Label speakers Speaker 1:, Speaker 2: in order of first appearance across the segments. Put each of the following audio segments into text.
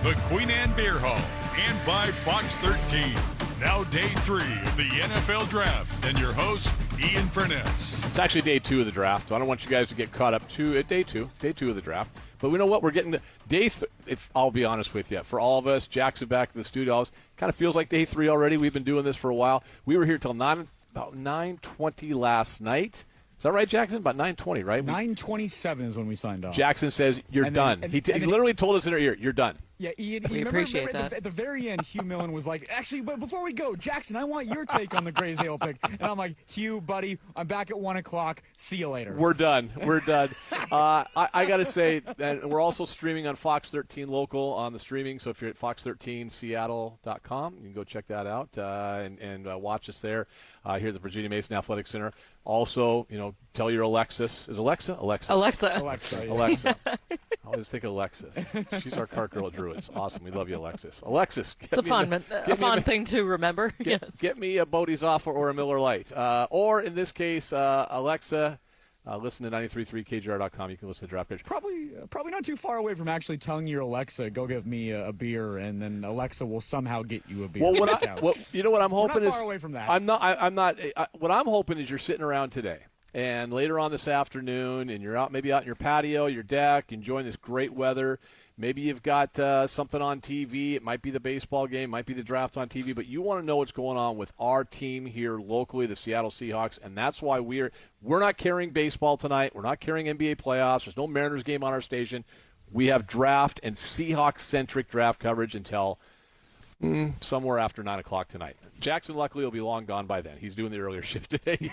Speaker 1: the Queen Anne Beer Hall, and by Fox 13. Now day 3 of the NFL Draft, and your host, Ian Furness.
Speaker 2: It's actually day 2 of the draft. I don't want you guys to get caught up at day two of the draft. But we know what? We're getting to if I'll be honest with you, for all of us, Jackson back in the studio, kind of feels like day 3 already. We've been doing this for a while. We were here till about 9:20 last night. Is that right, Jackson? About 9:20, right?
Speaker 3: 9:27 is when we signed off.
Speaker 2: Jackson says, you're done. He literally told us in our ear, you're done.
Speaker 3: Yeah, Ian,
Speaker 4: we appreciate that.
Speaker 3: At the very end, Hugh Millen was like, actually, but before we go, Jackson, I want your take on the Gray Zale pick. And I'm like, Hugh, buddy, I'm back at 1 o'clock. See you later.
Speaker 2: We're done. I got to say, and we're also streaming on Fox 13 local on the streaming. So if you're at fox13seattle.com, you can go check that out and watch us there here at the Virginia Mason Athletic Center. Also, tell your Alexis. Is Alexa? Alexa.
Speaker 3: Alexa.
Speaker 2: I always think of Alexis. She's our cart girl at Druids. Awesome. We love you, Alexis. Alexis.
Speaker 4: It's a fun thing to remember.
Speaker 2: Get me a Bodie's Off or a Miller Lite. Or in this case, Alexa, listen to 93.3 KJR.com. You can listen to Draft Pitch.
Speaker 3: Probably not too far away from actually telling your Alexa, go give me a beer, and then Alexa will somehow get you a beer.
Speaker 2: Well, you know what I'm hoping
Speaker 3: We're not
Speaker 2: is
Speaker 3: far away from that.
Speaker 2: I'm not. What I'm hoping is you're sitting around today, and later on this afternoon, and you're maybe out in your patio, your deck, enjoying this great weather. Maybe you've got something on TV. It might be the baseball game, might be the draft on TV, but you want to know what's going on with our team here locally, the Seattle Seahawks, and that's why we're not carrying baseball tonight. We're not carrying NBA playoffs. There's no Mariners game on our station. We have draft and Seahawks-centric draft coverage until somewhere after 9 o'clock tonight. Jackson, luckily, will be long gone by then. He's doing the earlier shift today.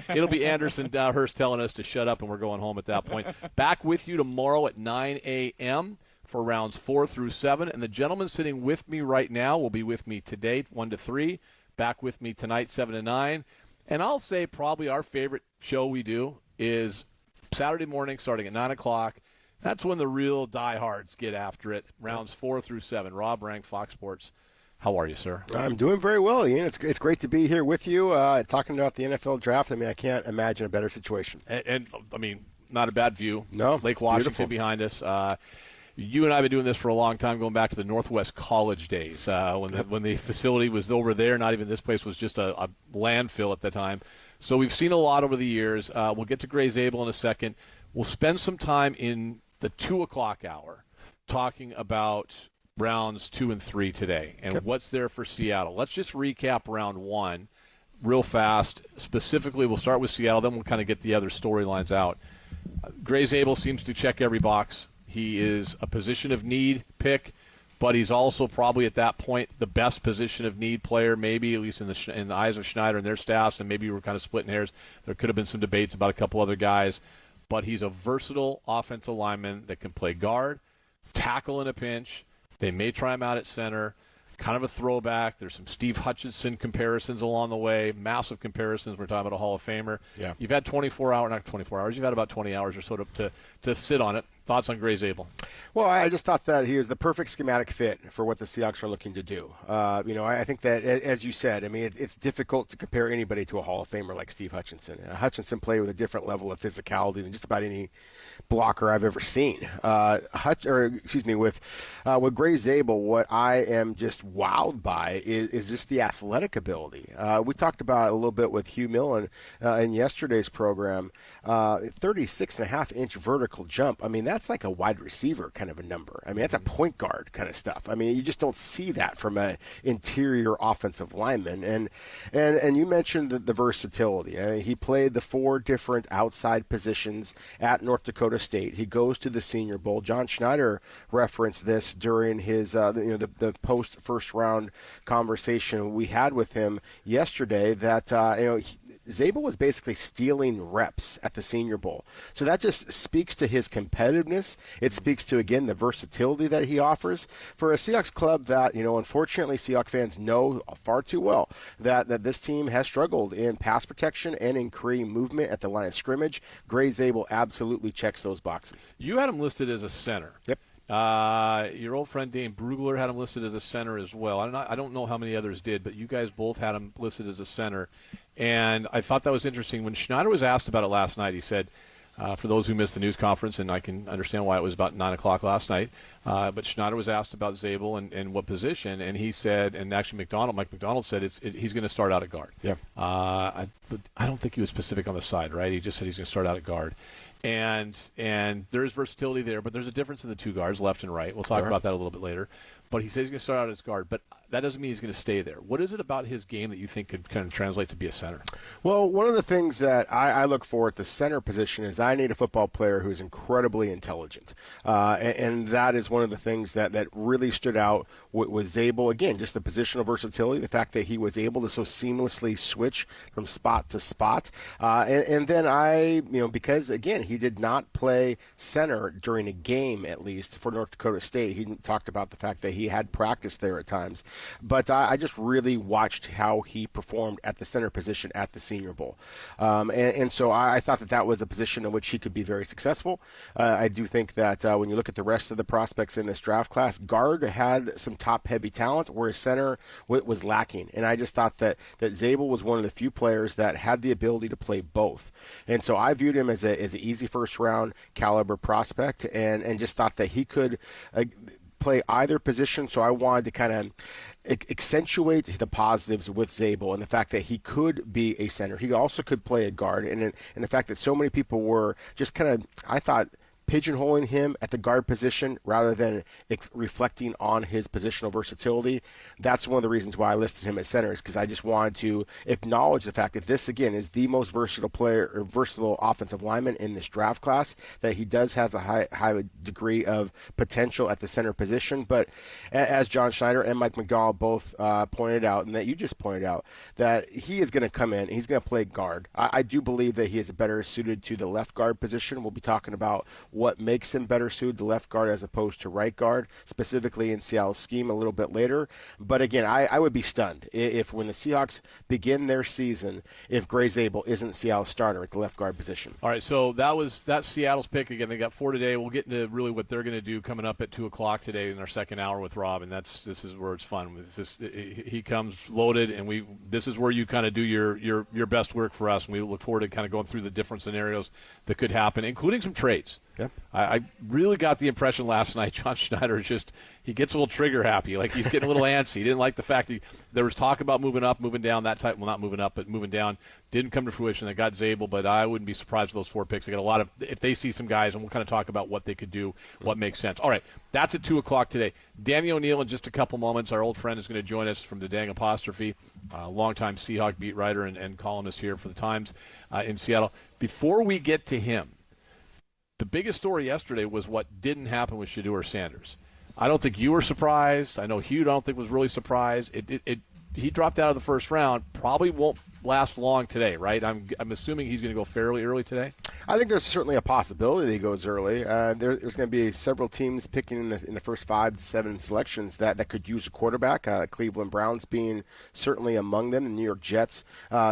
Speaker 2: It'll be Anderson Hurst telling us to shut up, and we're going home at that point. Back with you tomorrow at 9 a.m. for rounds 4 through 7. And the gentleman sitting with me right now will be with me today, 1 to 3. Back with me tonight, 7 to 9. And I'll say probably our favorite show we do is Saturday morning starting at 9 o'clock. That's when the real diehards get after it, rounds 4 through 7. Rob Rank, Fox Sports. How are you, sir?
Speaker 5: I'm doing very well, Ian. It's great to be here with you, talking about the NFL draft. I mean, I can't imagine a better situation.
Speaker 2: And I mean, not a bad view.
Speaker 5: No,
Speaker 2: Lake Washington
Speaker 5: beautiful
Speaker 2: behind us. You and I have been doing this for a long time, going back to the Northwest College days when the facility was over there. Not even this place was just a landfill at the time. So we've seen a lot over the years. We'll get to Gray Zabel in a second. We'll spend some time in the 2 o'clock hour talking about rounds 2 and 3 today and what's there for Seattle. Let's just recap round 1 real fast. Specifically, we'll start with Seattle, then we'll kind of get the other storylines out. Gray Zabel seems to check every box. He is a position of need pick, but he's also probably at that point the best position of need player, maybe at least in the eyes of Schneider and their staffs, and maybe we're kind of splitting hairs. There could have been some debates about a couple other guys, but he's a versatile offensive lineman that can play guard, tackle in a pinch. They may try him out at center. Kind of a throwback. There's some Steve Hutchinson comparisons along the way, massive comparisons. We're talking about a Hall of Famer.
Speaker 5: Yeah.
Speaker 2: You've had 24 hours, not 24 hours. You've had about 20 hours or so to sit on it. Thoughts on Gray Zabel?
Speaker 5: Well, I just thought that he was the perfect schematic fit for what the Seahawks are looking to do. I think that, as you said, I mean, it's difficult to compare anybody to a Hall of Famer like Steve Hutchinson. Hutchinson played with a different level of physicality than just about any blocker I've ever seen. With Gray Zabel, what I am just wowed by is just the athletic ability. We talked about it a little bit with Hugh Millen in yesterday's program. 36.5-inch vertical jump. I mean, that's like a wide receiver kind of a number. I mean, that's a point guard kind of stuff. I mean, you just don't see that from an interior offensive lineman. And you mentioned the versatility. I mean, he played the 4 different outside positions at North Dakota State. He goes to the Senior Bowl. John Schneider referenced this during his the post first round conversation we had with him yesterday. That Zabel was basically stealing reps at the Senior Bowl. So that just speaks to his competitiveness. It speaks to, again, the versatility that he offers for a Seahawks club that, unfortunately Seahawks fans know far too well that this team has struggled in pass protection and in creating movement at the line of scrimmage. Gray Zabel absolutely checks those boxes.
Speaker 2: You had him listed as a center.
Speaker 5: Yep.
Speaker 2: Your old friend Dane Brugler had him listed as a center as well. I don't know how many others did, but you guys both had him listed as a center. And I thought that was interesting. When Schneider was asked about it last night, he said, for those who missed the news conference, and I can understand why it was about 9 o'clock last night. But Schneider was asked about Zabel and what position, and he said, and actually Mike McDonald said he's going to start out at guard.
Speaker 5: Yeah.
Speaker 2: I don't think he was specific on the side, right? He just said he's going to start out at guard. And there's versatility there, but there's a difference in the two guards, left and right. We'll talk about that a little bit later. But he says he's going to start out as guard, but that doesn't mean he's going to stay there. What is it about his game that you think could kind of translate to be a center?
Speaker 5: Well, one of the things that I look for at the center position is I need a football player who's incredibly intelligent. And that is one of the things that really stood out with Zabel. Again, just the positional versatility, the fact that he was able to so seamlessly switch from spot to spot. And then because, again, he did not play center during a game, at least, for North Dakota State. He talked about the fact that he had practice there at times. But I just really watched how he performed at the center position at the Senior Bowl. And so I thought that was a position in which he could be very successful. I do think that when you look at the rest of the prospects in this draft class, guard had some top-heavy talent, whereas center was lacking. And I just thought that Zabel was one of the few players that had the ability to play both. And so I viewed him as an easy first-round caliber prospect and just thought that he could play either position. So I wanted to kind of accentuate the positives with Zabel and the fact that he could be a center. He also could play a guard, and the fact that so many people were just kind of, I thought, pigeonholing him at the guard position rather than reflecting on his positional versatility. That's one of the reasons why I listed him as center, is because I just wanted to acknowledge the fact that this, again, is the most versatile offensive lineman in this draft class, that he does has a high degree of potential at the center position. But as John Schneider and Mike McDonald both pointed out, and that you just pointed out, that he is going to come in, he's going to play guard. I do believe that he is better suited to the left guard position. We'll be talking about what makes him better suited to left guard as opposed to right guard, specifically in Seattle's scheme a little bit later. But again, I would be stunned if when the Seahawks begin their season, if Gray Zabel isn't Seattle's starter at the left guard position.
Speaker 2: All right, so that's Seattle's pick. Again, they got 4 today. We'll get into really what they're going to do coming up at 2 o'clock today in our second hour with Rob, and this is where it's fun. He comes loaded, and this is where you kind of do your best work for us, and we look forward to kind of going through the different scenarios that could happen, including some trades.
Speaker 5: Yeah.
Speaker 2: I really got the impression last night John Schneider he gets a little trigger happy, like he's getting a little antsy. He didn't like the fact there was talk about moving up, moving down, that type. Well, not moving up, but moving down. Didn't come to fruition. They got Zabel, but I wouldn't be surprised with those 4 picks. They got a lot of, if they see some guys, and we'll kind of talk about what they could do, what makes sense. All right, that's at 2 o'clock today. Danny O'Neill in just a couple moments. Our old friend is going to join us from the Dang Apostrophe, longtime Seahawk beat writer and columnist here for the Times in Seattle. Before we get to him, the biggest story yesterday was what didn't happen with Shedeur Sanders. I don't think you were surprised. I know Hugh, I don't think, was really surprised. He dropped out of the first round. Probably won't last long today, right? I'm assuming he's going to go fairly early today.
Speaker 5: I think there's certainly a possibility that he goes early. There's going to be several teams picking in the first 5 to 7 selections that could use a quarterback. Cleveland Browns being certainly among them, the New York Jets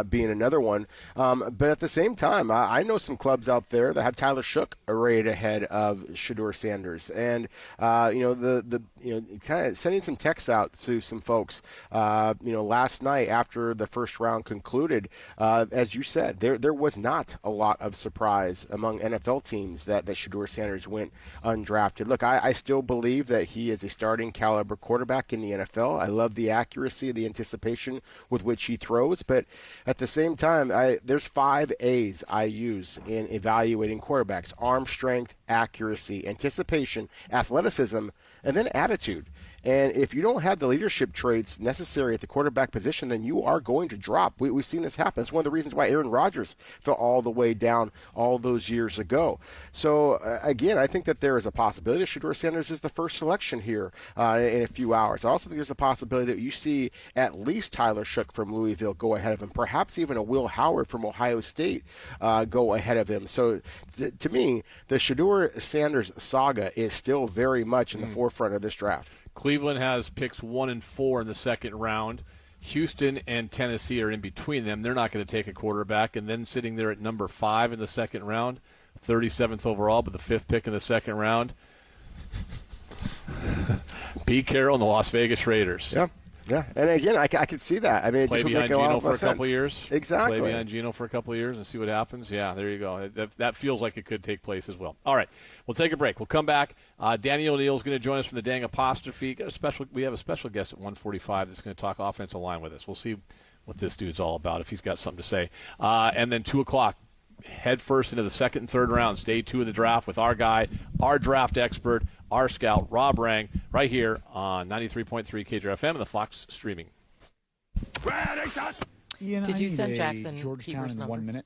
Speaker 5: being another one. But at the same time, I know some clubs out there that have Tyler Shook arrayed ahead of Shedeur Sanders, and kind of sending some texts out to some folks. Last night after the first round concluded, as you said, there was not a lot of surprise among NFL teams that Shedeur Sanders went undrafted. Look, I still believe that he is a starting caliber quarterback in the NFL. I love the accuracy, the anticipation with which he throws, but at the same time, there's 5 A's I use in evaluating quarterbacks: arm strength, accuracy, anticipation, athleticism, and then attitude. And if you don't have the leadership traits necessary at the quarterback position, then you are going to drop. We've seen this happen. It's one of the reasons why Aaron Rodgers fell all the way down all those years ago. So, again, I think that there is a possibility that Shedeur Sanders is the first selection here in a few hours. I also think there's a possibility that you see at least Tyler Shook from Louisville go ahead of him, perhaps even a Will Howard from Ohio State go ahead of him. So, to me, the Shedeur Sanders saga is still very much in the forefront of this draft.
Speaker 2: Cleveland has picks 1 and 4 in the second round. Houston and Tennessee are in between them. They're not going to take a quarterback. And then sitting there at number 5 in the second round, 37th overall, but the 5th pick in the second round, Pete Carroll and the Las Vegas Raiders.
Speaker 5: Yeah. Yeah, and again, I could see that. I mean,
Speaker 2: play
Speaker 5: it just
Speaker 2: behind
Speaker 5: would make
Speaker 2: Gino
Speaker 5: a lot
Speaker 2: for
Speaker 5: more
Speaker 2: a couple
Speaker 5: sense.
Speaker 2: years.
Speaker 5: Exactly.
Speaker 2: Play behind Gino for a couple of years and see what happens. Yeah, there you go. That feels like it could take place as well. All right, we'll take a break. We'll come back. Danny O'Neil is going to join us from the Dang Apostrophe. We have a special guest at 1:45 that's going to talk offensive line with us. We'll see what this dude's all about, if he's got something to say. And then 2 o'clock, head first into the second and third rounds, day 2 of the draft with our guy, our draft expert, our scout, Rob Rang, right here on 93.3 KJRFM and the Fox streaming.
Speaker 3: Ian,
Speaker 4: Did
Speaker 3: I
Speaker 4: you
Speaker 3: need
Speaker 4: send
Speaker 3: a
Speaker 4: Jackson
Speaker 3: Georgetown
Speaker 4: Keeper's
Speaker 3: in
Speaker 4: number?
Speaker 3: 1 minute?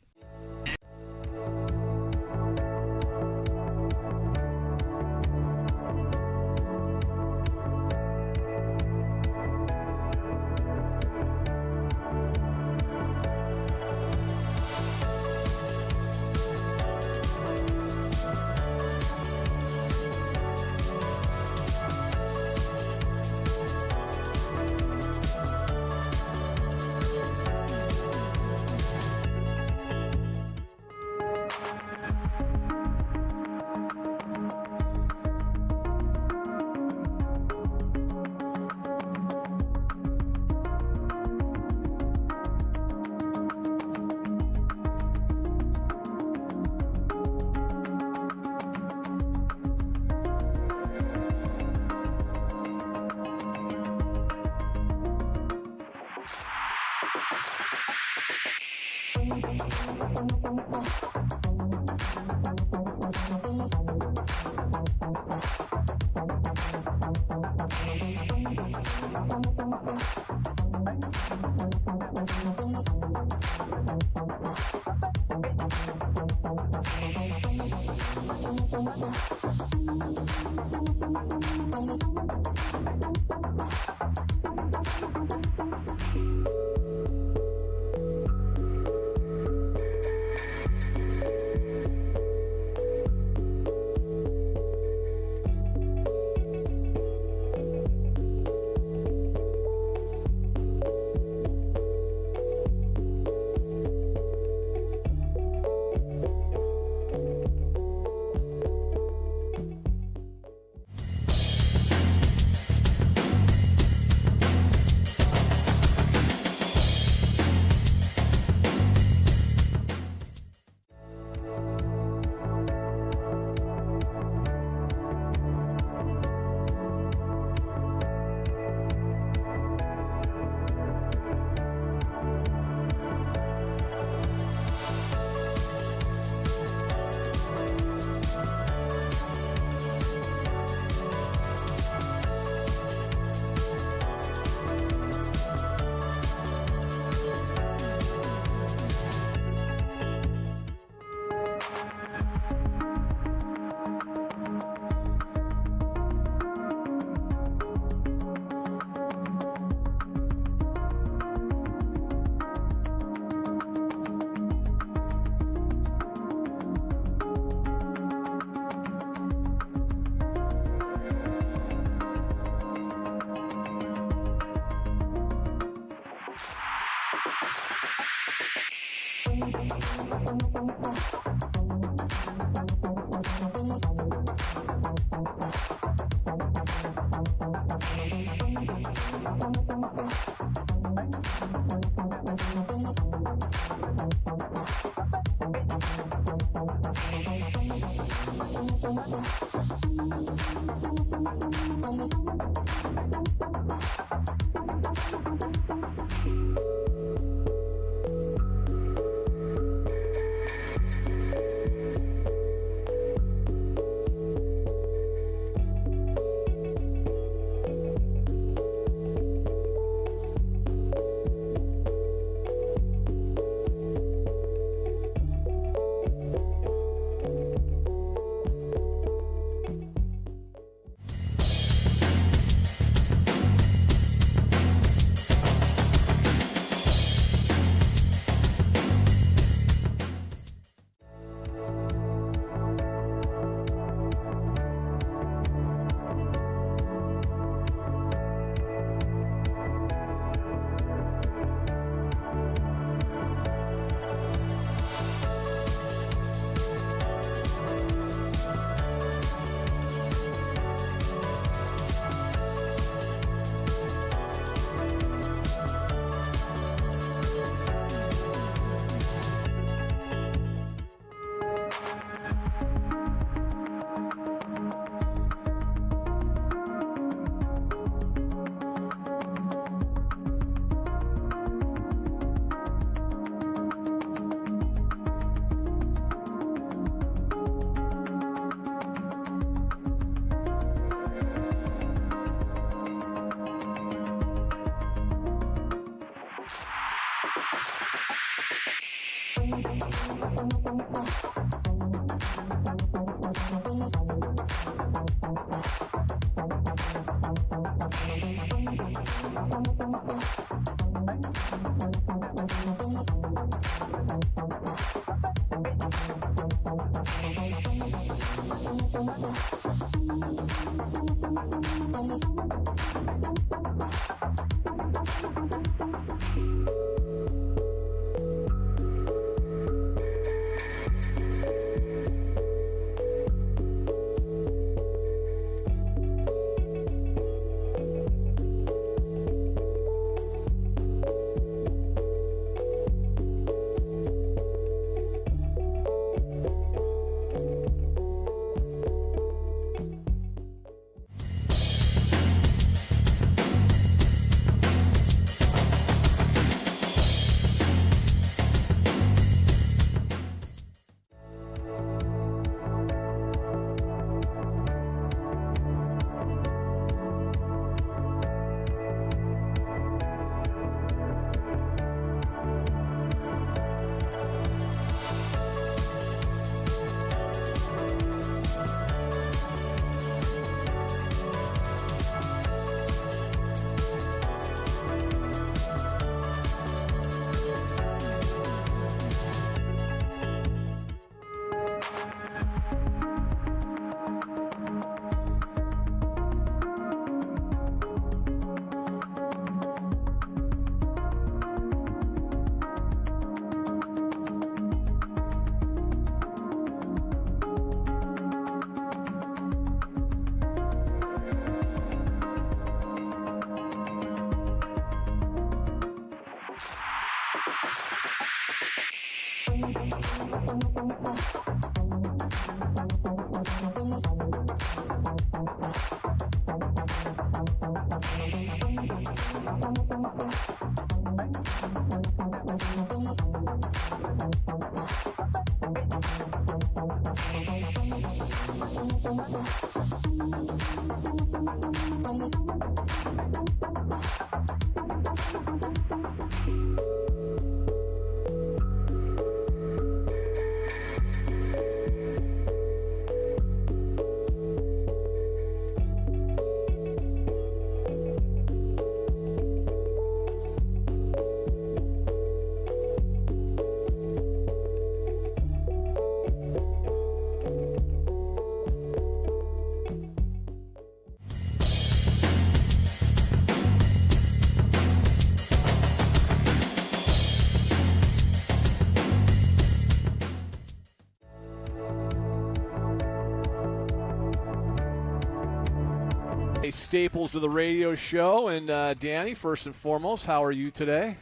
Speaker 2: Staples to the radio show. And Danny, first and foremost, how are you today?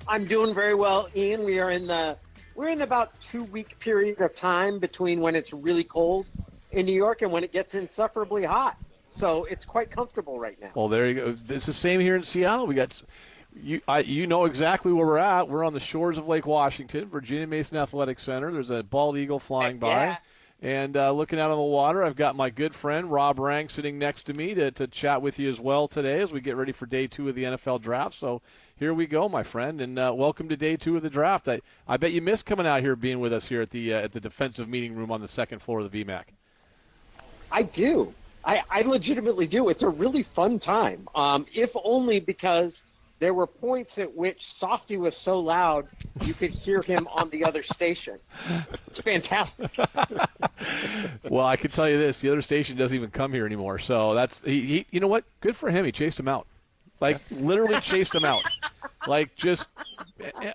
Speaker 6: I'm doing very well, Ian. We're in about 2-week period of time between when it's really cold in New York and when it gets insufferably hot. So it's quite comfortable right now.
Speaker 2: Well, there you go. It's the same here in Seattle. We got you know exactly where we're at. We're on the shores of Lake Washington, Virginia Mason Athletic Center. There's a bald eagle flying by. And looking out on the water, I've got my good friend Rob Rang sitting next to me to chat with you as well today as we get ready for day 2 of the NFL draft. So here we go, my friend, and welcome to day 2 of the draft. I bet you missed coming out here, being with us here at the defensive meeting room on the second floor of the VMAC.
Speaker 6: I do. I legitimately do. It's a really fun time, if only because there were points at which Softy was so loud you could hear him on the other station. It's fantastic.
Speaker 2: Well, I can tell you this: the other station doesn't even come here anymore. So that's he you know what? Good for him. He chased him out. Like literally chased him out. Like just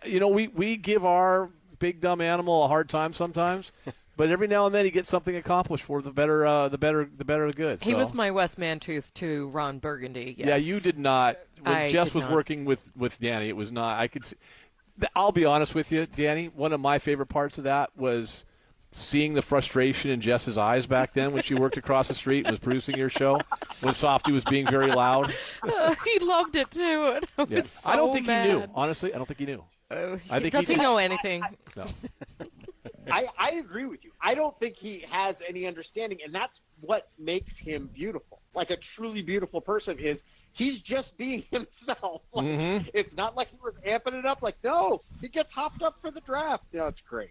Speaker 2: we give our big dumb animal a hard time sometimes. But every now and then he gets something accomplished for the better the good.
Speaker 4: He was my West Mantooth to Ron Burgundy. Yes.
Speaker 2: Yeah, you did not. When Jess was working with Danny, it was not. I could see. I'll be honest with you, Danny. One of my favorite parts of that was seeing the frustration in Jess's eyes back then when she worked across the street and was producing your show. When Softy was being very loud.
Speaker 4: He loved it too.
Speaker 2: Yeah.
Speaker 4: So
Speaker 2: I don't think
Speaker 4: mad.
Speaker 2: he knew. Honestly, I don't think he knew.
Speaker 4: Does he know anything?
Speaker 2: No.
Speaker 6: I agree with you. I don't think he has any understanding, and that's what makes him beautiful. like a truly beautiful person is he's just being himself. Like, it's not like he was amping it up. Like, no, he gets hopped up for the draft. No, it's great.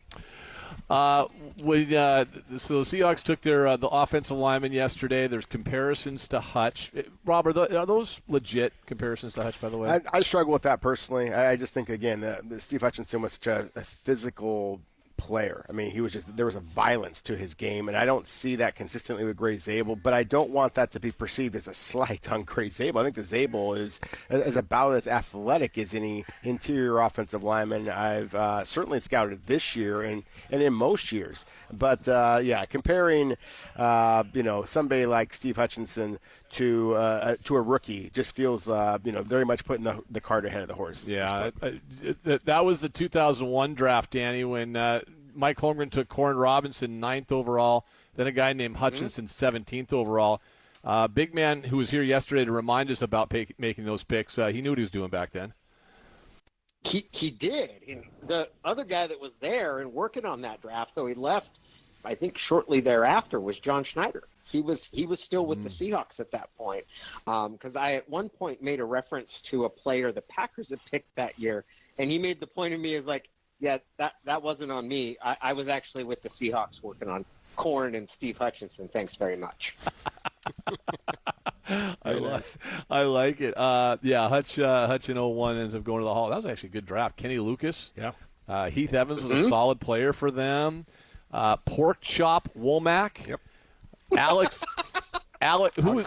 Speaker 2: So the Seahawks took their the offensive lineman yesterday. There's comparisons to Hutch. Robert, are those legit comparisons to Hutch, by the way?
Speaker 5: I struggle with that personally. I just think, again, that Steve Hutchinson was such a physical player. I mean, there was a violence to his game, and I don't see that consistently with Gray Zabel, but I don't want that to be perceived as a slight on Gray Zabel. I think the Zabel is about as athletic as any interior offensive lineman I've certainly scouted this year and in most years. But, comparing, somebody like Steve Hutchinson to a rookie just feels, very much putting the cart ahead of the horse.
Speaker 2: Yeah, that was the 2001 draft, Danny, when Mike Holmgren took Corn Robinson 9th overall, then a guy named Hutchinson 17th overall. Big man who was here yesterday to remind us about making those picks, he knew what he was doing back then.
Speaker 6: He did. And the other guy that was there and working on that draft, though he left, I think shortly thereafter, was John Schneider. He was still with the Seahawks at that point, because I at one point made a reference to a player the Packers had picked that year, and he made the point of me as like, yeah, that wasn't on me. I was actually with the Seahawks working on Corn and Steve Hutchinson. Thanks very much.
Speaker 2: I like it. Hutch in 01 ends up going to the Hall. That was actually a good draft. Kenny Lucas.
Speaker 5: Yeah.
Speaker 2: Heath Evans was a solid player for them. Pork Chop Womack.
Speaker 5: Yep.
Speaker 2: Alex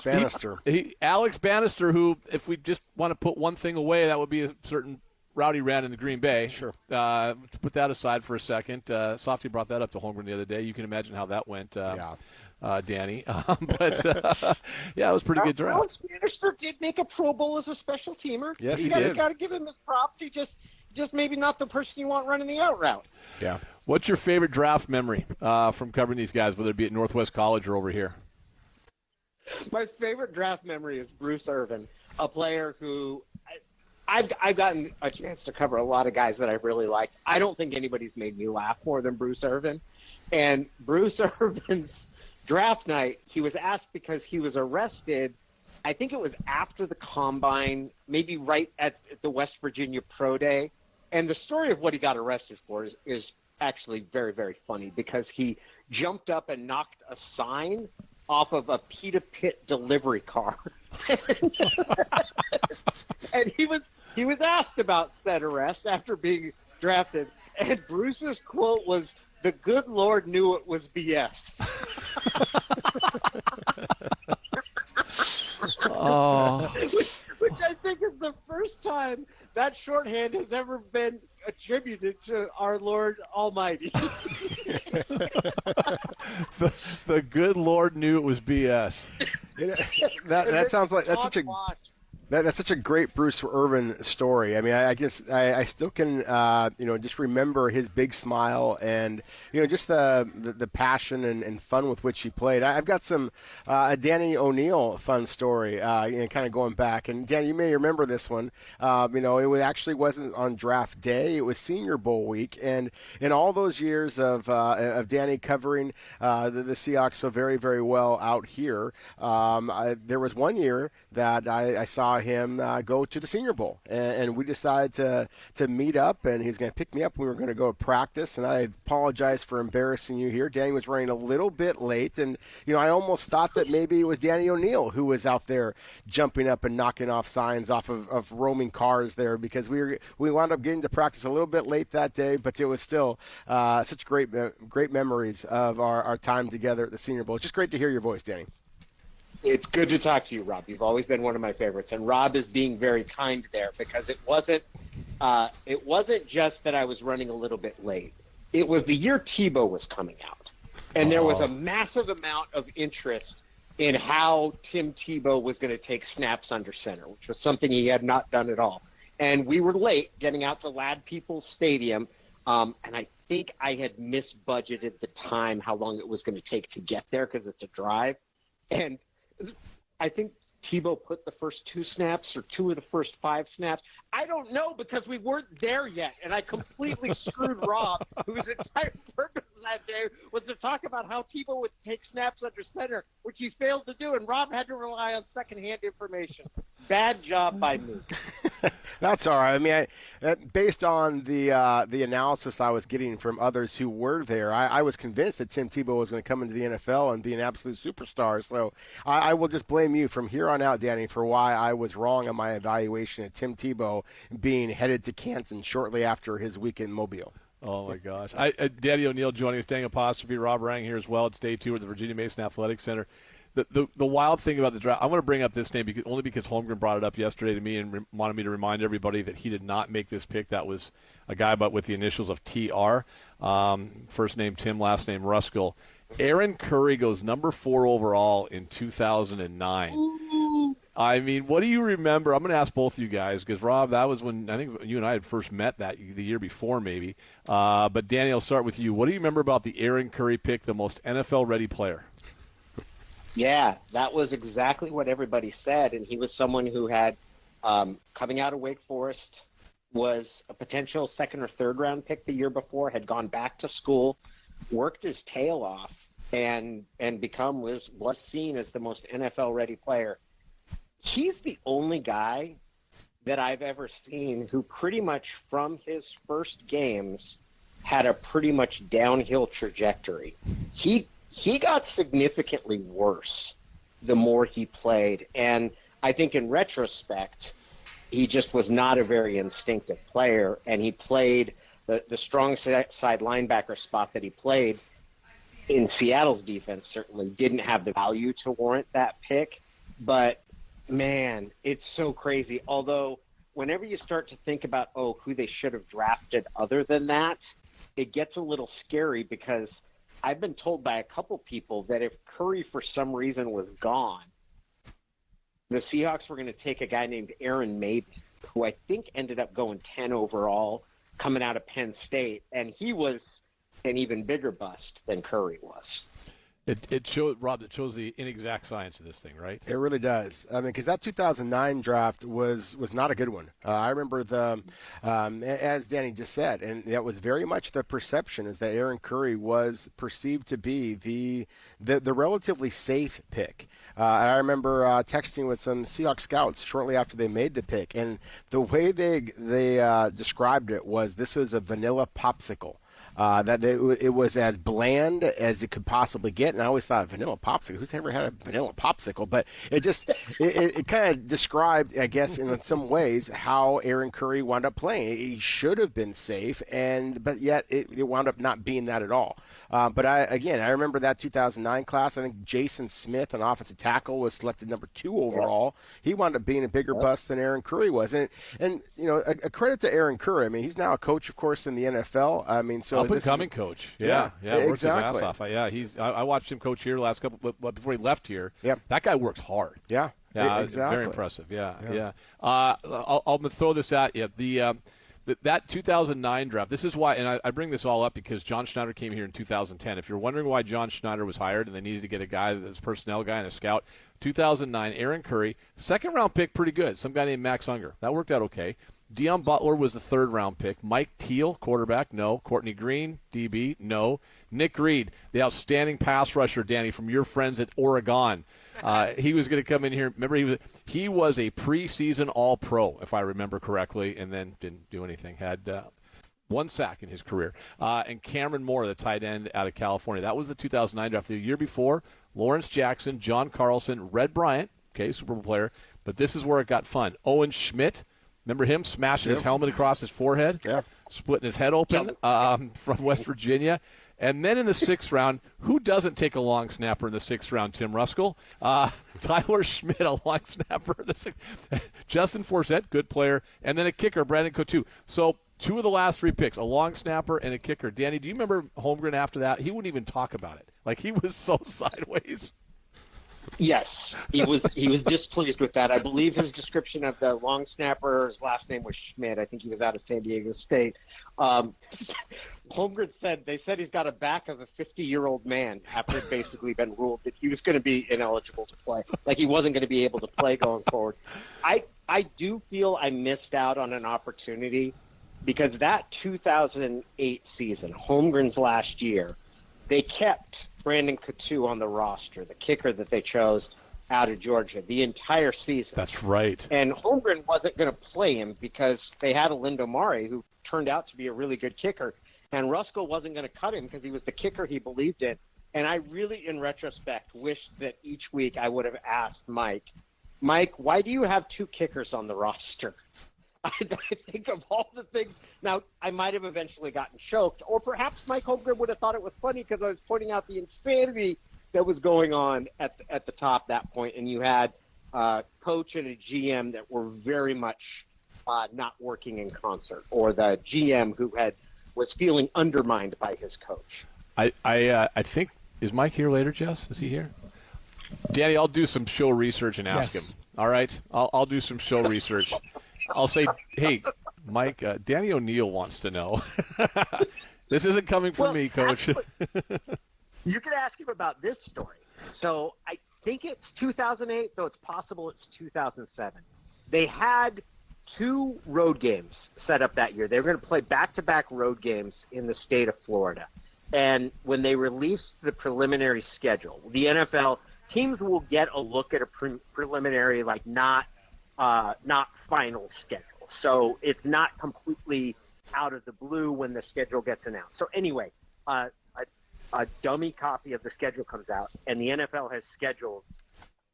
Speaker 5: Bannister.
Speaker 2: Alex Bannister, who, if we just want to put one thing away, that would be a certain Rowdy ran in the Green Bay.
Speaker 5: Sure.
Speaker 2: Put that aside for a second. Softy brought that up to Holmgren the other day. You can imagine how that went, Danny. But it was a pretty good draft.
Speaker 6: Alex Bannister did make a Pro Bowl as a special teamer.
Speaker 5: Yes, he
Speaker 6: did.
Speaker 5: did.
Speaker 6: Got to give him his props. He just maybe not the person you want running the out route.
Speaker 5: Yeah.
Speaker 2: What's your favorite draft memory from covering these guys, whether it be at Northwest College or over here?
Speaker 6: My favorite draft memory is Bruce Irvin, a player who I've gotten a chance to cover a lot of guys that I really liked. I don't think anybody's made me laugh more than Bruce Irvin. And Bruce Irvin's draft night, he was asked because he was arrested, I think it was after the Combine, maybe right at the West Virginia Pro Day. And the story of what he got arrested for is actually very, very funny, because he jumped up and knocked a sign off of a pita pit delivery car. And he was asked about said arrest after being drafted, and Bruce's quote was, "The good Lord knew it was BS." Which I think is the first time that shorthand has ever been attributed to our Lord Almighty.
Speaker 2: The good Lord knew it was BS.
Speaker 5: That sounds like that's such a great Bruce Irvin story. I mean, I guess I still can just remember his big smile and just the passion and fun with which he played. I've got some a Danny O'Neill fun story, kind of going back. And Danny, you may remember this one. It actually wasn't on draft day; it was Senior Bowl week. And in all those years of Danny covering the Seahawks so very, very well out here, there was one year that I saw him go to the Senior Bowl, and we decided to meet up, and he's going to pick me up. We were going to go to practice, and I apologize for embarrassing you here. Danny was running a little bit late, and I almost thought that maybe it was Danny O'Neill who was out there jumping up and knocking off signs off of roaming cars there, because we wound up getting to practice a little bit late that day, but it was still such great memories of our time together at the Senior Bowl. It's just great to hear your voice, Danny.
Speaker 6: It's good to talk to you, Rob. You've always been one of my favorites, and Rob is being very kind there, because it wasn't just that I was running a little bit late. It was the year Tebow was coming out, and there was a massive amount of interest in how Tim Tebow was going to take snaps under center, which was something he had not done at all. And we were late getting out to Lad Peoples Stadium, and I think I had misbudgeted the time, how long it was going to take to get there, because it's a drive. And I think Tebow put the first 2 snaps or 2 of the first 5 snaps. I don't know, because we weren't there yet, and I completely screwed Rob, whose entire purpose that day was to talk about how Tebow would take snaps under center, which he failed to do, and Rob had to rely on secondhand information. Bad job by me.
Speaker 5: That's all right. I mean, based on the analysis I was getting from others who were there, I was convinced that Tim Tebow was going to come into the NFL and be an absolute superstar. So I will just blame you from here on out, Danny, for why I was wrong on my evaluation of Tim Tebow being headed to Canton shortly after his week in Mobile.
Speaker 2: Oh, my gosh. Daddy O'Neill joining us, Dang Apostrophe, Rob Rang here as well. It's day 2 at the Virginia Mason Athletic Center. The wild thing about the draft, I'm going to bring up this name only because Holmgren brought it up yesterday to me and wanted me to remind everybody that he did not make this pick. That was a guy with the initials of TR, first name Tim, last name Ruskell. Aaron Curry goes number 4 overall in 2009.
Speaker 6: Ooh.
Speaker 2: I mean, what do you remember? I'm going to ask both of you guys because, Rob, that was when I think you and I had first met the year before maybe. But, Danny, I'll start with you. What do you remember about the Aaron Curry pick, the most NFL-ready player?
Speaker 6: Yeah, that was exactly what everybody said, and he was someone who had, coming out of Wake Forest, was a potential 2nd or 3rd round pick the year before, had gone back to school, worked his tail off, and was seen as the most NFL-ready player. He's the only guy that I've ever seen who pretty much from his first games had a pretty much downhill trajectory. He got significantly worse the more he played, and I think in retrospect, he just was not a very instinctive player, and he played the strong side linebacker spot that he played in Seattle's defense certainly didn't have the value to warrant that pick, but man, it's so crazy. Although whenever you start to think about, who they should have drafted other than that, it gets a little scary because I've been told by a couple people that if Curry for some reason was gone, the Seahawks were going to take a guy named Aaron Maben, who I think ended up going 10 overall coming out of Penn State, and he was an even bigger bust than Curry was.
Speaker 2: It shows, Rob, it shows the inexact science of this thing, right?
Speaker 5: It really does. I mean, because that 2009 draft was not a good one. I remember as Danny just said, and that was very much the perception is that Aaron Curry was perceived to be the relatively safe pick. I remember texting with some Seahawks scouts shortly after they made the pick, and the way they described it was this was a vanilla popsicle. That it was as bland as it could possibly get, and I always thought vanilla popsicle. Who's ever had a vanilla popsicle? But it kind of described, I guess, in some ways how Aaron Curry wound up playing. He should have been safe, but yet it wound up not being that at all. But I remember that 2009 class. I think Jason Smith, an offensive tackle, was selected number 2 overall. He wound up being a bigger bust than Aaron Curry was, and you know, a credit to Aaron Curry. I mean, he's now a coach, of course, in the NFL. I mean, so
Speaker 2: up-and-coming coach. Yeah, works his ass off. I watched him coach here last couple before he left here. Yeah, that guy works hard.
Speaker 5: Yeah, exactly.
Speaker 2: Very impressive. Yeah. I'll throw this at you. That 2009 draft, this is why, and I bring this all up because John Schneider came here in 2010. If you're wondering why John Schneider was hired and they needed to get a guy that's a personnel guy and a scout, 2009, Aaron Curry, 2nd-round pick, pretty good. Some guy named Max Unger. That worked out okay. Deion Butler was the 3rd-round pick. Mike Teal, quarterback, no. Courtney Green, DB, no. Nick Reed, the outstanding pass rusher, Danny, from your friends at Oregon. He was going to come in here. Remember, he was a preseason All-Pro, if I remember correctly, and then didn't do anything. Had 1 sack in his career. And Cameron Moore, the tight end out of California. That was the 2009 draft. The year before, Lawrence Jackson, John Carlson, Red Bryant, okay, Super Bowl player. But this is where it got fun. Owen Schmidt. Remember him smashing his helmet across his forehead? Yeah. Splitting his head open from West Virginia. And then in the 6th round, who doesn't take a long snapper in the 6th round, Tim Ruskell? Tyler Schmidt, a long snapper in the 6th. Justin Forsett, good player. And then a kicker, Brandon Coutu. So 2 of the last 3 picks, a long snapper and a kicker. Danny, do you remember Holmgren after that? He wouldn't even talk about it. Like, he was so sideways.
Speaker 6: Yes, he was displeased with that. I believe his description of the long snapper, his last name was Schmidt. I think he was out of San Diego State. Holmgren said he's got a back of a 50-year-old man after it basically been ruled that he was going to be ineligible to play, like he wasn't going to be able to play going forward. I do feel I missed out on an opportunity because that 2008 season, Holmgren's last year, they kept Brandon Coutu on the roster, the kicker that they chose out of Georgia, the entire season.
Speaker 2: That's right.
Speaker 6: And Holmgren wasn't going to play him because they had a Lindomare who turned out to be a really good kicker. And Ruskell wasn't going to cut him because he was the kicker he believed in. And I really, in retrospect, wish that each week I would have asked Mike, why do you have 2 kickers on the roster? I think of all the things. Now, I might have eventually gotten choked, or perhaps Mike Holmgren would have thought it was funny because I was pointing out the insanity that was going on at the top that point, and you had a coach and a GM that were very much not working in concert, or the GM who was feeling undermined by his coach.
Speaker 2: I think, is Mike here later, Jess? Is he here? Danny, I'll do some show research and ask him. All right? I'll do some show research. I'll say, hey, Mike, Danny O'Neill wants to know. This isn't coming from me, Coach.
Speaker 6: Actually, you could ask him about this story. So I think it's 2008, though it's possible it's 2007. They had 2 road games set up that year. They were going to play back-to-back road games in the state of Florida. And when they released the preliminary schedule, the NFL teams will get a look at a preliminary, like not final schedule. So it's not completely out of the blue when the schedule gets announced. So anyway, a dummy copy of the schedule comes out, and the NFL has scheduled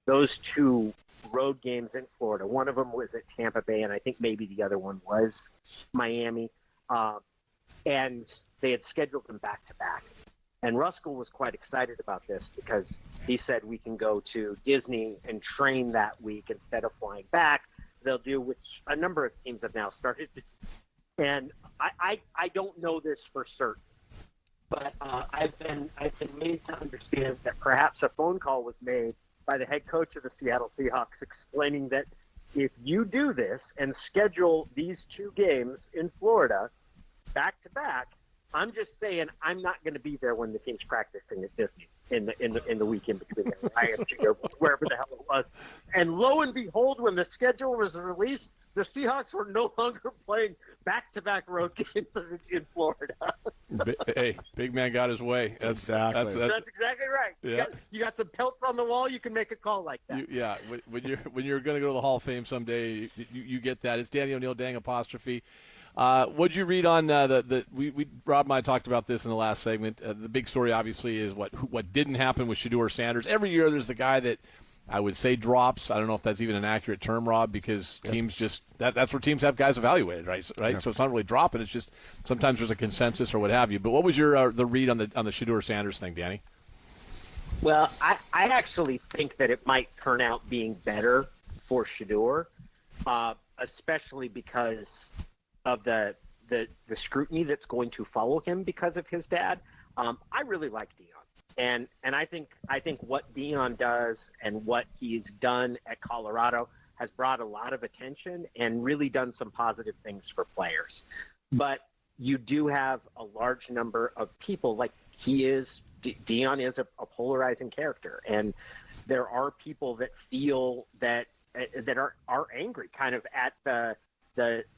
Speaker 6: those 2 road games in Florida. One of them was at Tampa Bay, and I think maybe the other one was Miami. And they had scheduled them back-to-back. And Ruskell was quite excited about this because he said we can go to Disney and train that week instead of flying back. They'll do, which a number of teams have now started to do. And I don't know this for certain, but I've been made to understand that perhaps a phone call was made by the head coach of the Seattle Seahawks explaining that if you do this and schedule these 2 games in Florida back-to-back, I'm just saying I'm not going to be there when the team's practicing at Disney in the week in between IMG or wherever the hell it was. And lo and behold, when the schedule was released, the Seahawks were no longer playing back-to-back road games in Florida.
Speaker 2: Hey, big man got his way. That's exactly
Speaker 6: right.
Speaker 2: Yeah.
Speaker 6: You got some pelts on the wall. You can make a call like that.
Speaker 2: When you're going to go to the Hall of Fame someday, you get that. It's Danny O'Neill, dang apostrophe. What'd you read on Rob and I talked about this in the last segment. The big story, obviously, is what didn't happen with Shedeur Sanders. Every year there's the guy that I would say drops. I don't know if that's even an accurate term, Rob, because teams just that's where teams have guys evaluated, right? Yep. So it's not really dropping. It's just sometimes there's a consensus or what have you. But what was your the read on the Shedeur Sanders thing, Danny?
Speaker 6: Well, I actually think that it might turn out being better for Shedeur, especially because of the scrutiny that's going to follow him because of his dad. I really like Deion, and I think what Deion does and what he's done at Colorado has brought a lot of attention and really done some positive things for players. But you do have a large number of people like Deion is a polarizing character, and there are people that feel that are angry kind of at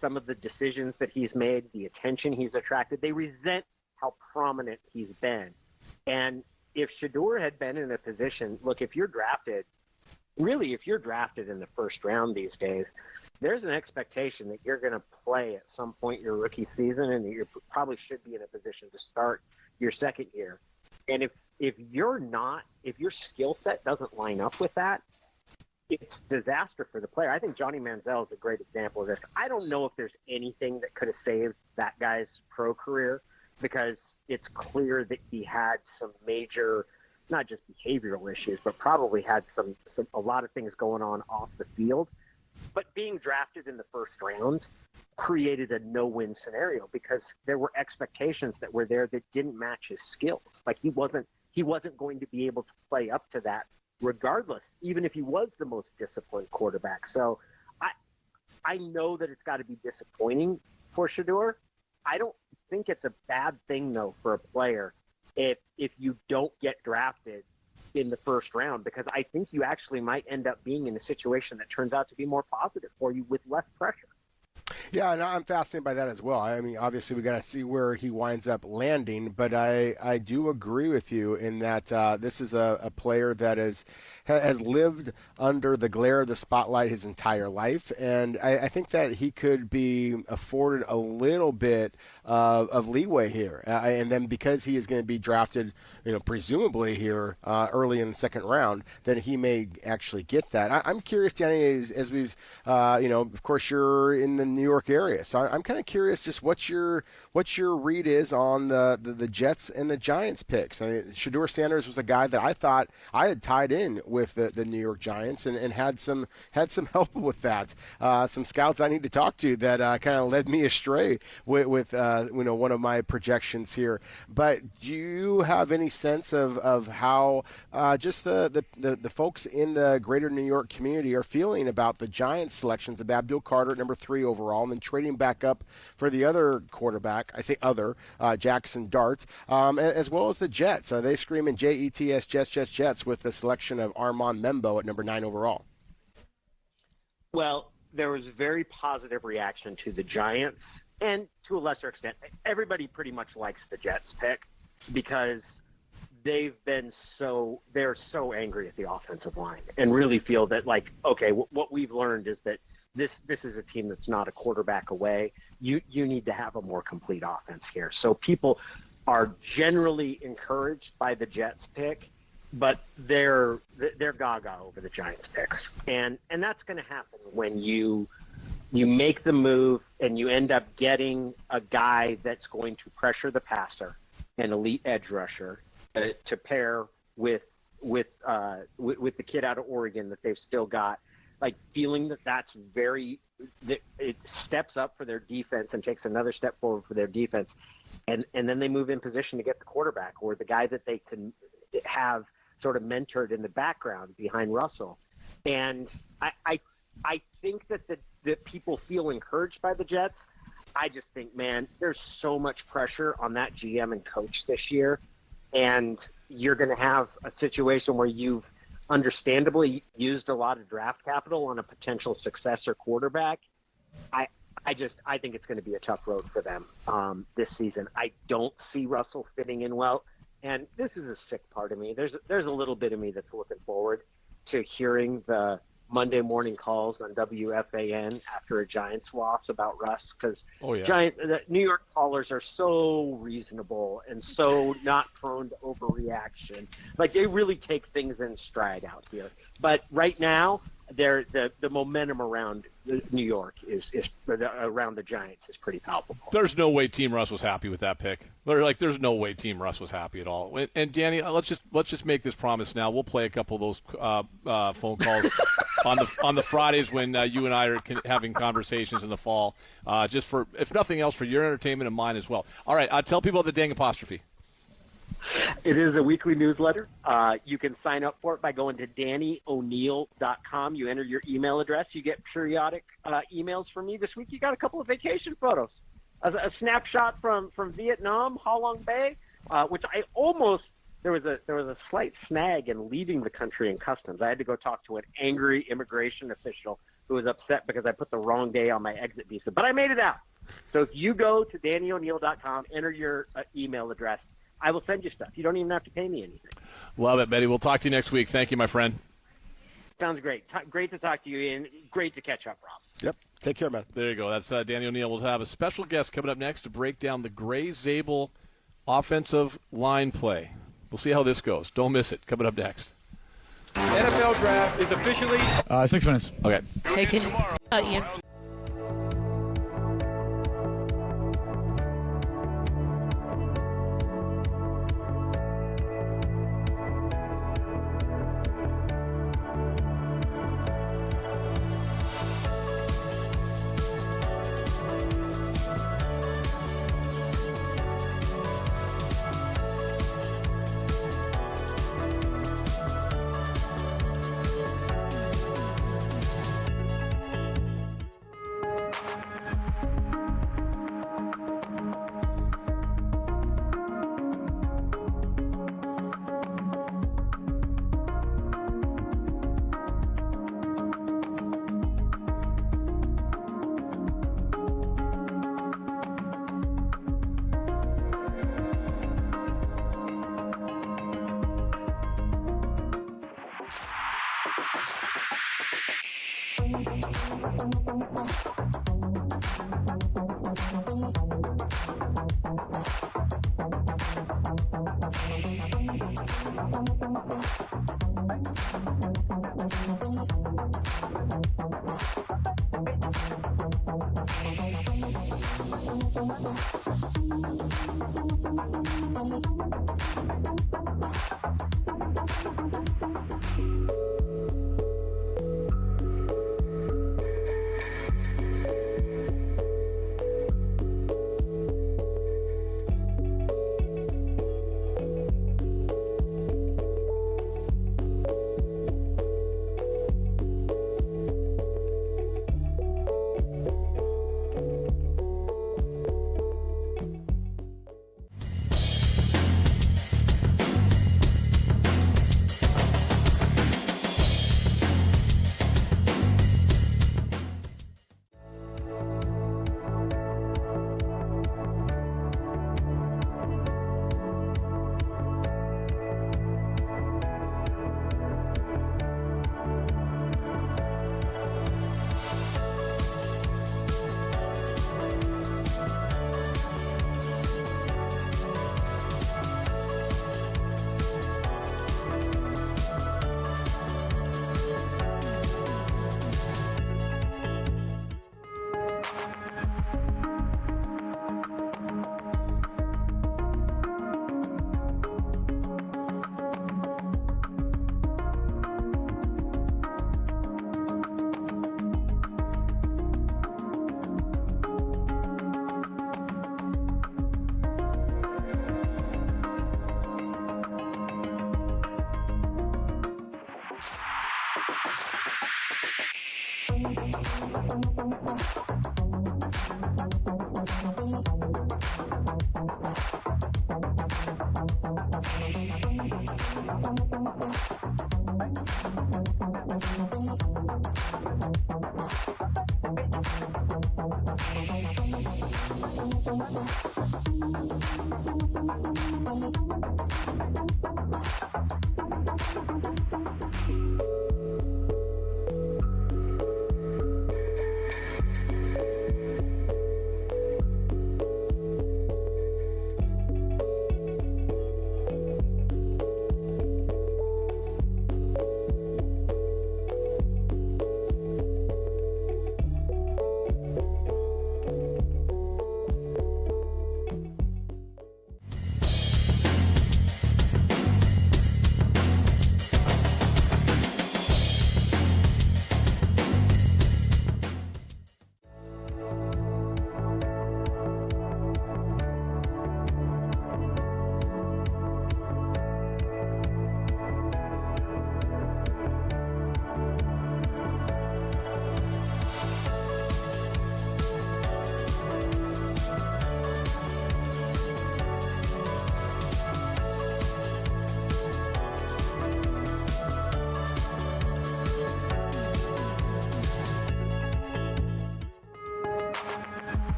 Speaker 6: some of the decisions that he's made, the attention he's attracted. They resent how prominent he's been. And if Shedeur had been in a position, look, if you're drafted in the first round these days, there's an expectation that you're going to play at some point your rookie season, and that you probably should be in a position to start your second year. And if your skill set doesn't line up with that, it's disaster for the player. I think Johnny Manziel is a great example of this. I don't know if there's anything that could have saved that guy's pro career, because it's clear that he had some major, not just behavioral issues, but probably had a lot of things going on off the field. But being drafted in the first round created a no-win scenario because there were expectations that were there that didn't match his skills. Like he wasn't going to be able to play up to that regardless, even if he was the most disciplined quarterback. So I know that it's got to be disappointing for Shedeur. I don't think it's a bad thing, though, for a player if you don't get drafted in the first round, because I think you actually might end up being in a situation that turns out to be more positive for you with less pressure.
Speaker 5: Yeah, and I'm fascinated by that as well. I mean, obviously, we got to see where he winds up landing, but I do agree with you in that this is a player that has lived under the glare of the spotlight his entire life, and I think that he could be afforded a little bit of leeway here. And then because he is going to be drafted, presumably here early in the second round, then he may actually get that. I'm curious, Danny, as we've, of course, you're in the New York area, so I'm kind of curious just what your read is on the Jets and the Giants picks. I mean, Shedeur Sanders was a guy that I thought I had tied in with the New York Giants and had some help with that. Some scouts I need to talk to that kind of led me astray with one of my projections here. But do you have any sense of how just the folks in the greater New York community are feeling about the Giants selections of Abdul Carter at number 3 overall, and then trading back up for the other quarterback? I say other, Jackson Dart, as well as the Jets. Are they screaming Jets, Jets with the selection of Armand Membo at number 9 overall?
Speaker 6: Well, there was very positive reaction to the Giants, and to a lesser extent, everybody pretty much likes the Jets pick because they're so angry at the offensive line and really feel that, what we've learned is that this is a team that's not a quarterback away. You need to have a more complete offense here. So people are generally encouraged by the Jets pick, but they're gaga over the Giants picks. And that's going to happen when you make the move and you end up getting a guy that's going to pressure the passer, an elite edge rusher, to pair with the kid out of Oregon that they've still got. Like, feeling that it steps up for their defense and takes another step forward for their defense. And then they move in position to get the quarterback or the guy that they can have sort of mentored in the background behind Russell. And I think that people feel encouraged by the Jets. I just think, man, there's so much pressure on that GM and coach this year. And you're going to have a situation where you've understandably used a lot of draft capital on a potential successor quarterback. I think it's going to be a tough road for them this season. I don't see Russell fitting in well, and this is a sick part of me. There's a little bit of me that's looking forward to hearing the Monday morning calls on WFAN after a Giants loss about Russ, because the New York callers are so reasonable and so not prone to overreaction. Like, they really take things in stride out here. But right now, the momentum around New York is around the Giants is pretty palpable.
Speaker 2: There's no way Team Russ was happy with that pick. There's no way Team Russ was happy at all. And Danny, let's just make this promise now. We'll play a couple of those phone calls on the Fridays when you and I are having conversations in the fall, just for, if nothing else, for your entertainment and mine as well. All right, tell people the dang apostrophe.
Speaker 6: It is a weekly newsletter. You can sign up for it by going to DannyO'Neill.com. You enter your email address. You get periodic emails from me. This week you got a couple of vacation photos. A snapshot from Vietnam, Ha Long Bay, which there was a slight snag in leaving the country in customs. I had to go talk to an angry immigration official who was upset because I put the wrong day on my exit visa. But I made it out. So if you go to DannyO'Neill.com, enter your email address, I will send you stuff. You don't even have to pay me anything.
Speaker 2: Love it, Betty. We'll talk to you next week. Thank you, my friend.
Speaker 6: Sounds great. Great to talk to you, and great to catch up, Rob.
Speaker 5: Yep. Take care, man.
Speaker 2: There you go. That's Danny O'Neill. We'll have a special guest coming up next to break down the Gray-Zabel offensive line play. We'll see how this goes. Don't miss it. Coming up next.
Speaker 7: NFL Draft is officially
Speaker 3: 6 minutes.
Speaker 2: Okay.
Speaker 4: Hey, Ian.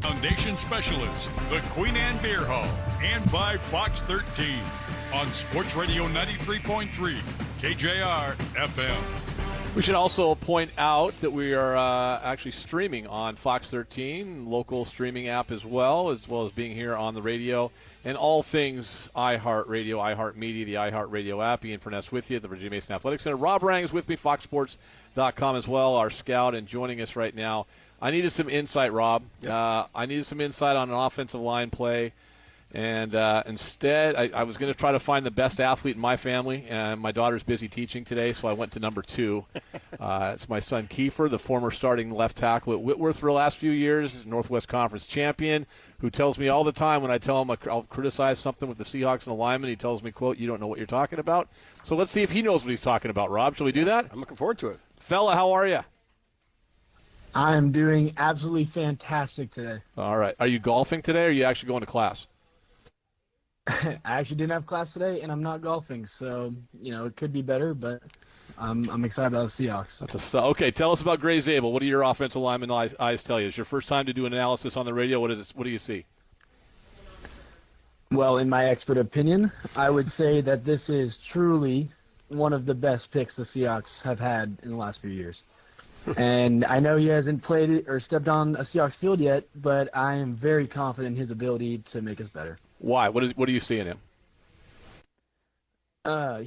Speaker 1: Foundation Specialist, the Queen Anne Beer Hall, and by Fox 13 on Sports Radio 93.3 KJR FM.
Speaker 2: We should also point out that we are actually streaming on Fox 13, local streaming app as well as being here on the radio, and all things iHeartRadio, iHeartMedia, the iHeartRadio app. Ian Furness with you at the Virginia Mason Athletic Center. Rob Rang is with me, FoxSports.com as well, our scout, and joining us right now. I needed some insight, Rob. Yep. I needed some insight on an offensive line play. And instead, I was going to try to find the best athlete in my family, and my daughter's busy teaching today, so I went to number 2. It's my son Kiefer, the former starting left tackle at Whitworth for the last few years, Northwest Conference champion, who tells me all the time when I tell him I'll criticize something with the Seahawks and the lineman, he tells me, quote, "You don't know what you're talking about." So let's see if he knows what he's talking about, Rob. Shall we do that?
Speaker 5: I'm looking forward to it.
Speaker 2: Fella, how are you?
Speaker 8: I am doing absolutely fantastic today.
Speaker 2: All right. Are you golfing today, or are you actually going to class?
Speaker 8: I actually didn't have class today, and I'm not golfing, so it could be better, but I'm excited about the Seahawks.
Speaker 2: Okay. Tell us about Gray Zabel. What do your offensive lineman eyes tell you? It's your first time to do an analysis on the radio. What is it? What do you see?
Speaker 8: Well, in my expert opinion, I would say that this is truly one of the best picks the Seahawks have had in the last few years. And I know he hasn't played or stepped on a Seahawks field yet, but I am very confident in his ability to make us better.
Speaker 2: Why? What do you see in him?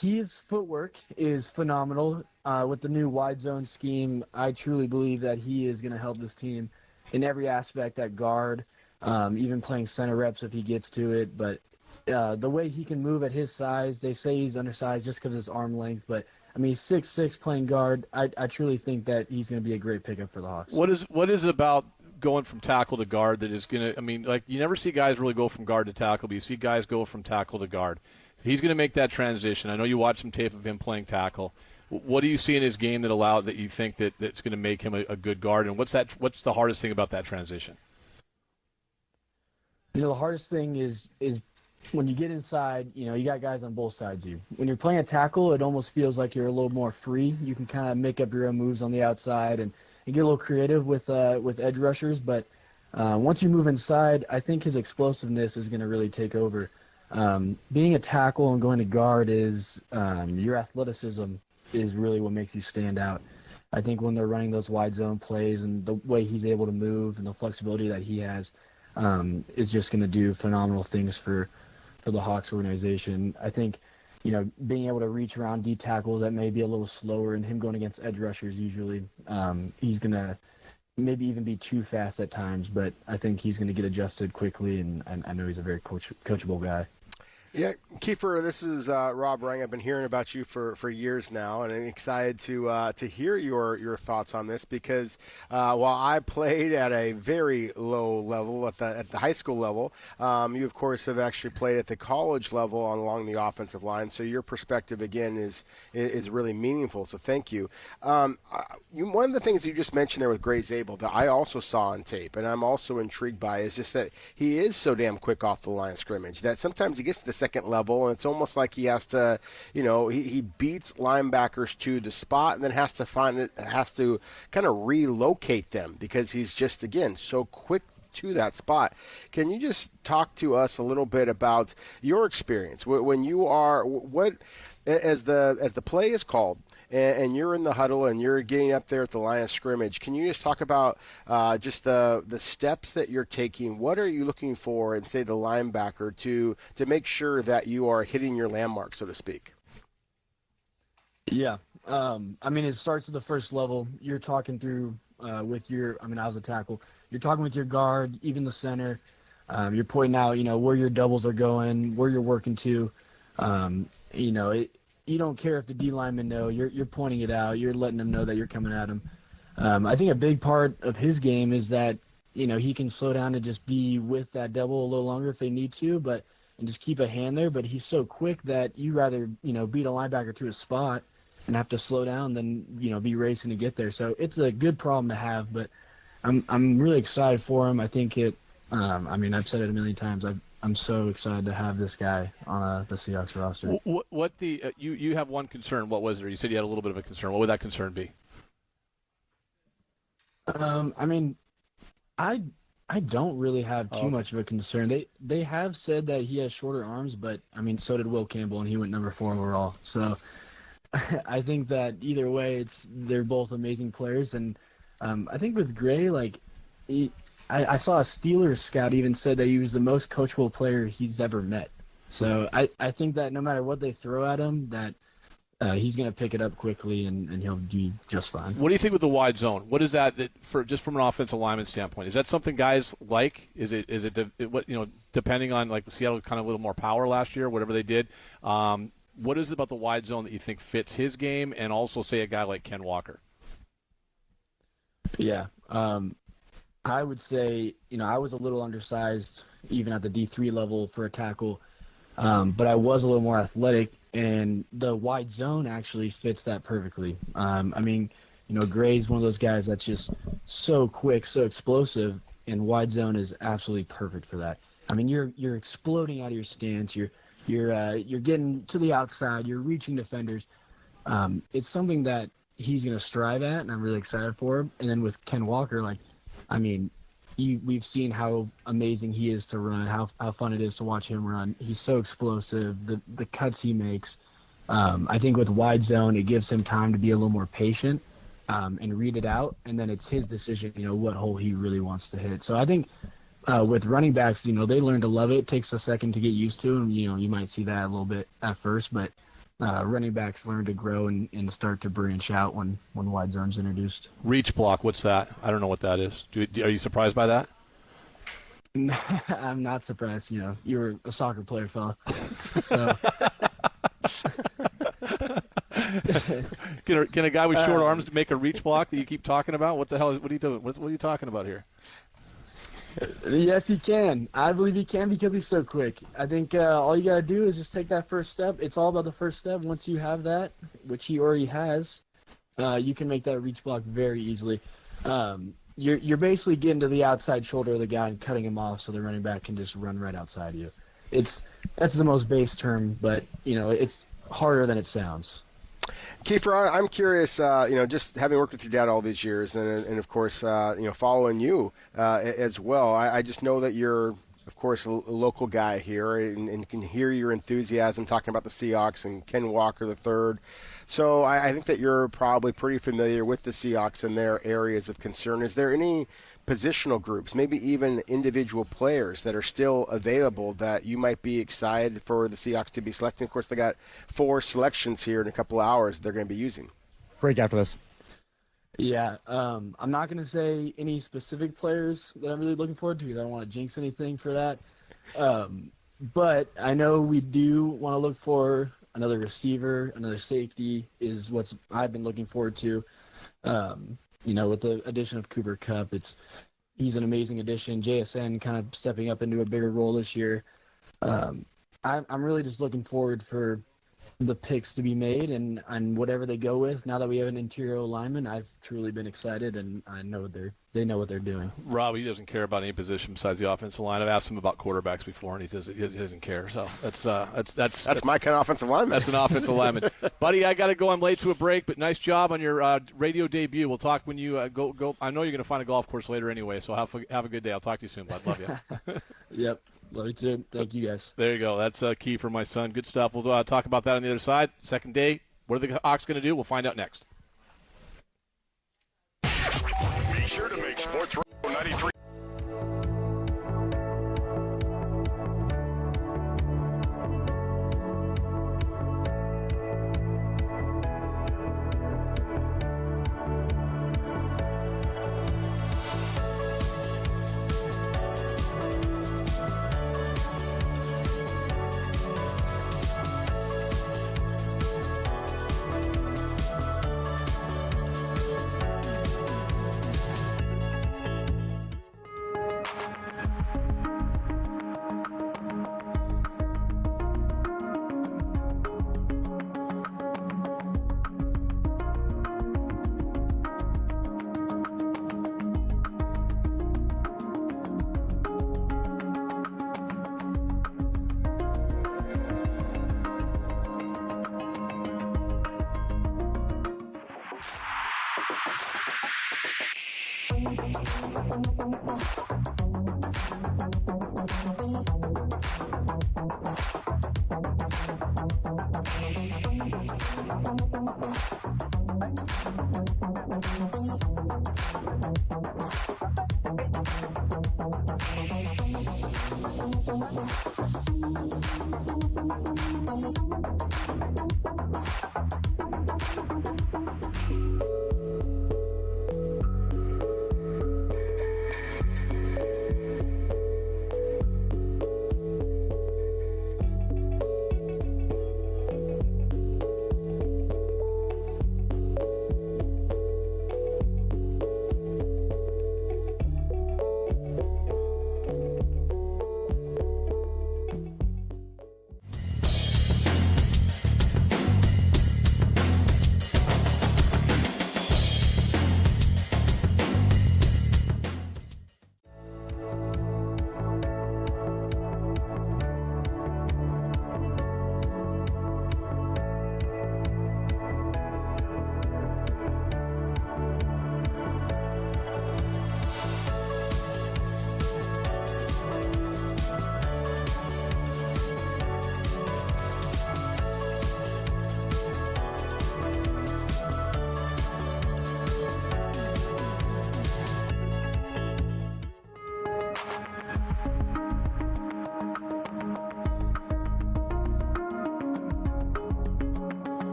Speaker 8: His footwork is phenomenal. With the new wide zone scheme, I truly believe that he is going to help this team in every aspect at guard, even playing center reps if he gets to it. But the way he can move at his size, they say he's undersized just because of his arm length, but he's 6'6", playing guard. I truly think that he's going to be a great pickup for the Hawks.
Speaker 2: What is it about going from tackle to guard that is going to – you never see guys really go from guard to tackle, but you see guys go from tackle to guard. He's going to make that transition. I know you watched some tape of him playing tackle. What do you see in his game that you think that's going to make him a good guard, and what's the hardest thing about that transition?
Speaker 8: The hardest thing is when you get inside, you got guys on both sides of you. When you're playing a tackle, it almost feels like you're a little more free. You can kind of make up your own moves on the outside and get a little creative with edge rushers. But once you move inside, I think his explosiveness is going to really take over. Being a tackle and going to guard is your athleticism is really what makes you stand out. I think when they're running those wide zone plays and the way he's able to move and the flexibility that he has is just going to do phenomenal things for the Hawks organization. I think, being able to reach around D tackles that may be a little slower and him going against edge rushers usually, he's going to maybe even be too fast at times, but I think he's going to get adjusted quickly, and I know he's a very coachable guy.
Speaker 5: Yeah, Kiefer, this is Rob Rang. I've been hearing about you for years now, and I'm excited to hear your thoughts on this because while I played at a very low level at the high school level, you of course have actually played at the college level along the offensive line. So your perspective again is really meaningful. So thank you. One of the things you just mentioned there with Gray Zabel that I also saw on tape, and I'm also intrigued by, is just that he is so damn quick off the line of scrimmage that sometimes he gets to the second level, and it's almost like he has to, he beats linebackers to the spot and then has to kind of relocate them because he's just, again, so quick to that spot. Can you just talk to us a little bit about your experience when you are as the play is called and you're in the huddle and you're getting up there at the line of scrimmage? Can you just talk about just the steps that you're taking? What are you looking for in, say, the linebacker to make sure that you are hitting your landmark, so to speak?
Speaker 8: Yeah. It starts at the first level. You're talking through with your – I was a tackle. You're talking with your guard, even the center. You're pointing out, where your doubles are going, where you're working to. You don't care if the D linemen know. You're pointing it out. You're letting them know that you're coming at them. I think a big part of his game is that, he can slow down and just be with that double a little longer if they need to, and just keep a hand there. But he's so quick that you rather, beat a linebacker to a spot and have to slow down than, be racing to get there. So it's a good problem to have, but I'm really excited for him. I think I've said it a million times. I'm so excited to have this guy on the Seahawks roster.
Speaker 2: You have one concern. What was there? You said you had a little bit of a concern. What would that concern be?
Speaker 8: I don't really have too much of a concern. They have said that he has shorter arms, but so did Will Campbell, and he went number 4 overall. So I think that either way, they're both amazing players, and I think with Gray, I saw a Steelers scout even said that he was the most coachable player he's ever met. So I think that no matter what they throw at him, that he's going to pick it up quickly and he'll do just fine.
Speaker 2: What do you think with the wide zone? What is that for? Just from an offensive lineman standpoint, is that something guys like? Is it depending on like Seattle kind of a little more power last year, whatever they did. What is it about the wide zone that you think fits his game, and also say a guy like Ken Walker?
Speaker 8: Yeah. I would say, I was a little undersized even at the D3 level for a tackle, but I was a little more athletic, and the wide zone actually fits that perfectly. Gray's one of those guys that's just so quick, so explosive, and wide zone is absolutely perfect for that. I mean, you're exploding out of your stance. You're getting to the outside. You're reaching defenders. It's something that he's going to strive at, and I'm really excited for him. And then with Ken Walker, we've seen how amazing he is to run, how fun it is to watch him run. He's so explosive, the cuts he makes. I think with wide zone, it gives him time to be a little more patient and read it out, and then it's his decision, what hole he really wants to hit. So I think with running backs, they learn to love it. It takes a second to get used to, and you might see that a little bit at first, but running backs learn to grow and start to branch out when wide zone's introduced.
Speaker 2: Reach block, what's that? I don't know what that is. Are you surprised by that?
Speaker 8: I'm not surprised. You were a soccer player, fella. So.
Speaker 2: Can a guy with short arms make a reach block that you keep talking about? What the hell? What are you doing? What are you talking about here?
Speaker 8: Yes, he can. I believe he can because he's so quick. I think all you got to do is just take that first step. It's all about the first step. Once you have that, which he already has, you can make that reach block very easily. You're basically getting to the outside shoulder of the guy and cutting him off so the running back can just run right outside you. That's the most base term, but it's harder than it sounds.
Speaker 5: Kiefer, I'm curious, just having worked with your dad all these years and of course, following you as well, I just know that you're, of course, a local guy here and can hear your enthusiasm talking about the Seahawks and Ken Walker III. So I think that you're probably pretty familiar with the Seahawks and their areas of concern. Is there any positional groups, maybe even individual players that are still available that you might be excited for the Seahawks to be selecting? Of course, they got 4 selections here in a couple of hours they're going to be using.
Speaker 3: Break after this.
Speaker 8: Yeah, I'm not going to say any specific players that I'm really looking forward to because I don't want to jinx anything for that. But I know we do want to look for another receiver, another safety is what I've been looking forward to. With the addition of Cooper Kupp, he's an amazing addition. JSN kind of stepping up into a bigger role this year. I'm really just looking forward for the picks to be made and whatever they go with. Now that we have an interior lineman, I've truly been excited, and I know they know what they're doing.
Speaker 2: Rob, he doesn't care about any position besides the offensive line. I've asked him about quarterbacks before, and he says he doesn't care. So that's
Speaker 5: my kind of offensive lineman.
Speaker 2: That's an offensive lineman, buddy. I got to go. I'm late to a break, but nice job on your radio debut. We'll talk when you go. I know you're going to find a golf course later anyway. So have a good day. I'll talk to you soon, bud. Love you.
Speaker 8: Yep. Love you too. Thank you, guys.
Speaker 2: There you go. That's key for my son. Good stuff. We'll talk about that on the other side. Second day. What are the Hawks going to do? We'll find out next.
Speaker 1: Be sure to make Sports Radio 93.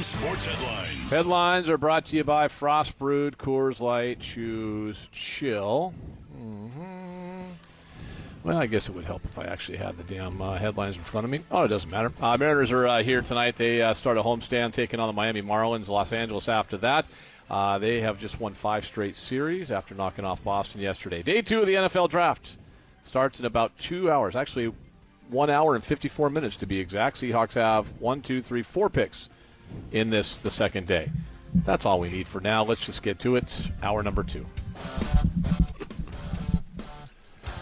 Speaker 1: Sports headlines.
Speaker 2: Headlines are brought to you by Frost Brewed Coors Light. Choose chill. Well, I guess it would help if I actually had the damn headlines in front of me. Oh, it doesn't matter. Mariners are here tonight. They start a homestand taking on the Miami Marlins. Los Angeles after that. They have just won 5 straight series after knocking off Boston yesterday. Day 2 of the NFL Draft starts in about 2 hours. Actually, 1 hour and 54 minutes to be exact. Seahawks have 4 picks in the second day. That's all we need for now. Let's just get to it. Hour number 2.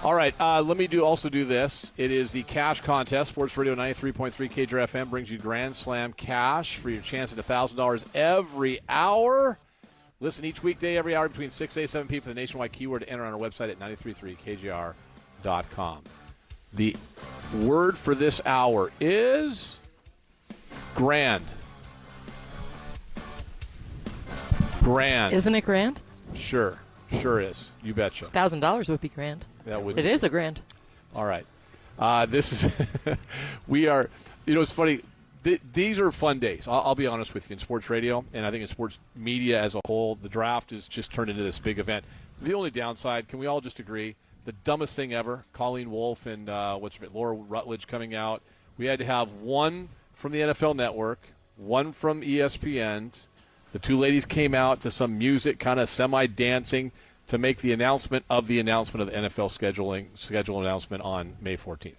Speaker 2: All right, let me also do this. It is the cash contest. Sports Radio 93.3 KJR-FM brings you Grand Slam cash for your chance at $1,000 every hour. Listen each weekday, every hour between 6 a.m. and 7 p.m. for the nationwide keyword to enter on our website at 93.3kjr.com. The word for this hour is grand. Grand.
Speaker 4: Isn't it grand?
Speaker 2: Sure is. You betcha.
Speaker 4: $1,000 would be grand.
Speaker 2: That would.
Speaker 4: It is a grand.
Speaker 2: All right. This is. We are. It's funny. These are fun days. I'll be honest with you. In sports radio, and I think in sports media as a whole, the draft has just turned into this big event. The only downside, can we all just agree, the dumbest thing ever, Colleen Wolfe and Laura Rutledge coming out. We had to have one from the NFL Network, one from ESPN. The two ladies came out to some music, kind of semi-dancing, to make the announcement of the NFL schedule announcement on May 14th.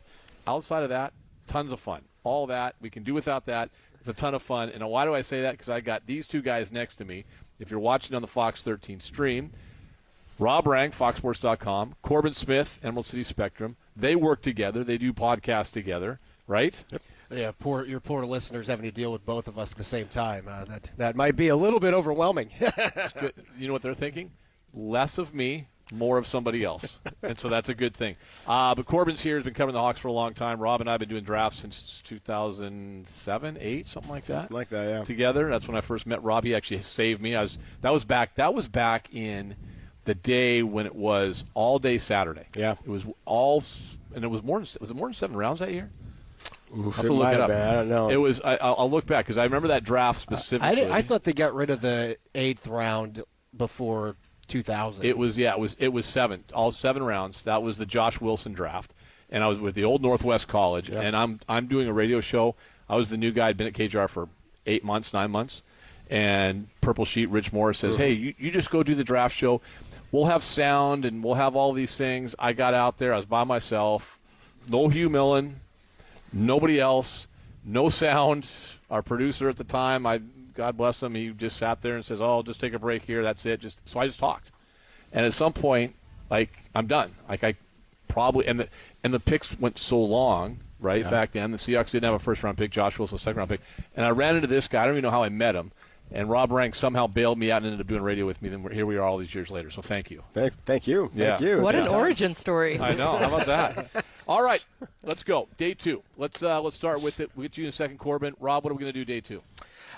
Speaker 2: Outside of that, tons of fun. All that, we can do without that. It's a ton of fun. And why do I say that? Because I got these two guys next to me. If you're watching on the Fox 13 stream, Rob Rank, FoxSports.com, Corbin Smith, Emerald City Spectrum. They work together. They do podcasts together, right?
Speaker 9: Yep. Yeah, your poor listeners having to deal with both of us at the same time. That might be a little bit overwhelming.
Speaker 2: It's good. You know what they're thinking? Less of me, more of somebody else. And so that's a good thing. But Corbin's here, has been covering the Hawks for a long time. Rob and I have been doing drafts since 2007, 8, something like that.
Speaker 5: Something like that, yeah.
Speaker 2: Together. That's when I first met Rob. He actually saved me. That was back in the day when it was all day Saturday.
Speaker 5: Yeah.
Speaker 2: It was and it was more than 7 rounds that year?
Speaker 5: Oof,
Speaker 2: I'll have to look it up.
Speaker 5: I don't know.
Speaker 2: It was. I'll look back because I remember that draft specifically.
Speaker 9: I thought they got rid of the 8th round before 2000.
Speaker 2: It was 7, all 7 rounds. That was the Josh Wilson draft, and I was with the old Northwest College, and I'm doing a radio show. I was the new guy. I'd been at KJR for 9 months, and Purple Sheet Rich Morris says, "Hey, you just go do the draft show. We'll have sound and we'll have all these things." I got out there. I was by myself. No Hugh Millen. Nobody else, no sound. Our producer at the time, God bless him, he just sat there and says, "Oh, just take a break here. That's it." So I just talked, and at some point, I'm done. I probably and the picks went so long, right? Yeah. Back then, the Seahawks didn't have a first-round pick. Josh Wilson, a second-round pick, and I ran into this guy. I don't even know how I met him. And Rob Rank somehow bailed me out and ended up doing radio with me. Then here we are all these years later. So thank you.
Speaker 5: Thank you.
Speaker 2: Yeah.
Speaker 5: Thank you.
Speaker 4: What an origin story.
Speaker 2: I know. How about that? All right. Let's go. Day 2. Let's start with it. We'll get you in a second, Corbin. Rob, what are we going to do day 2?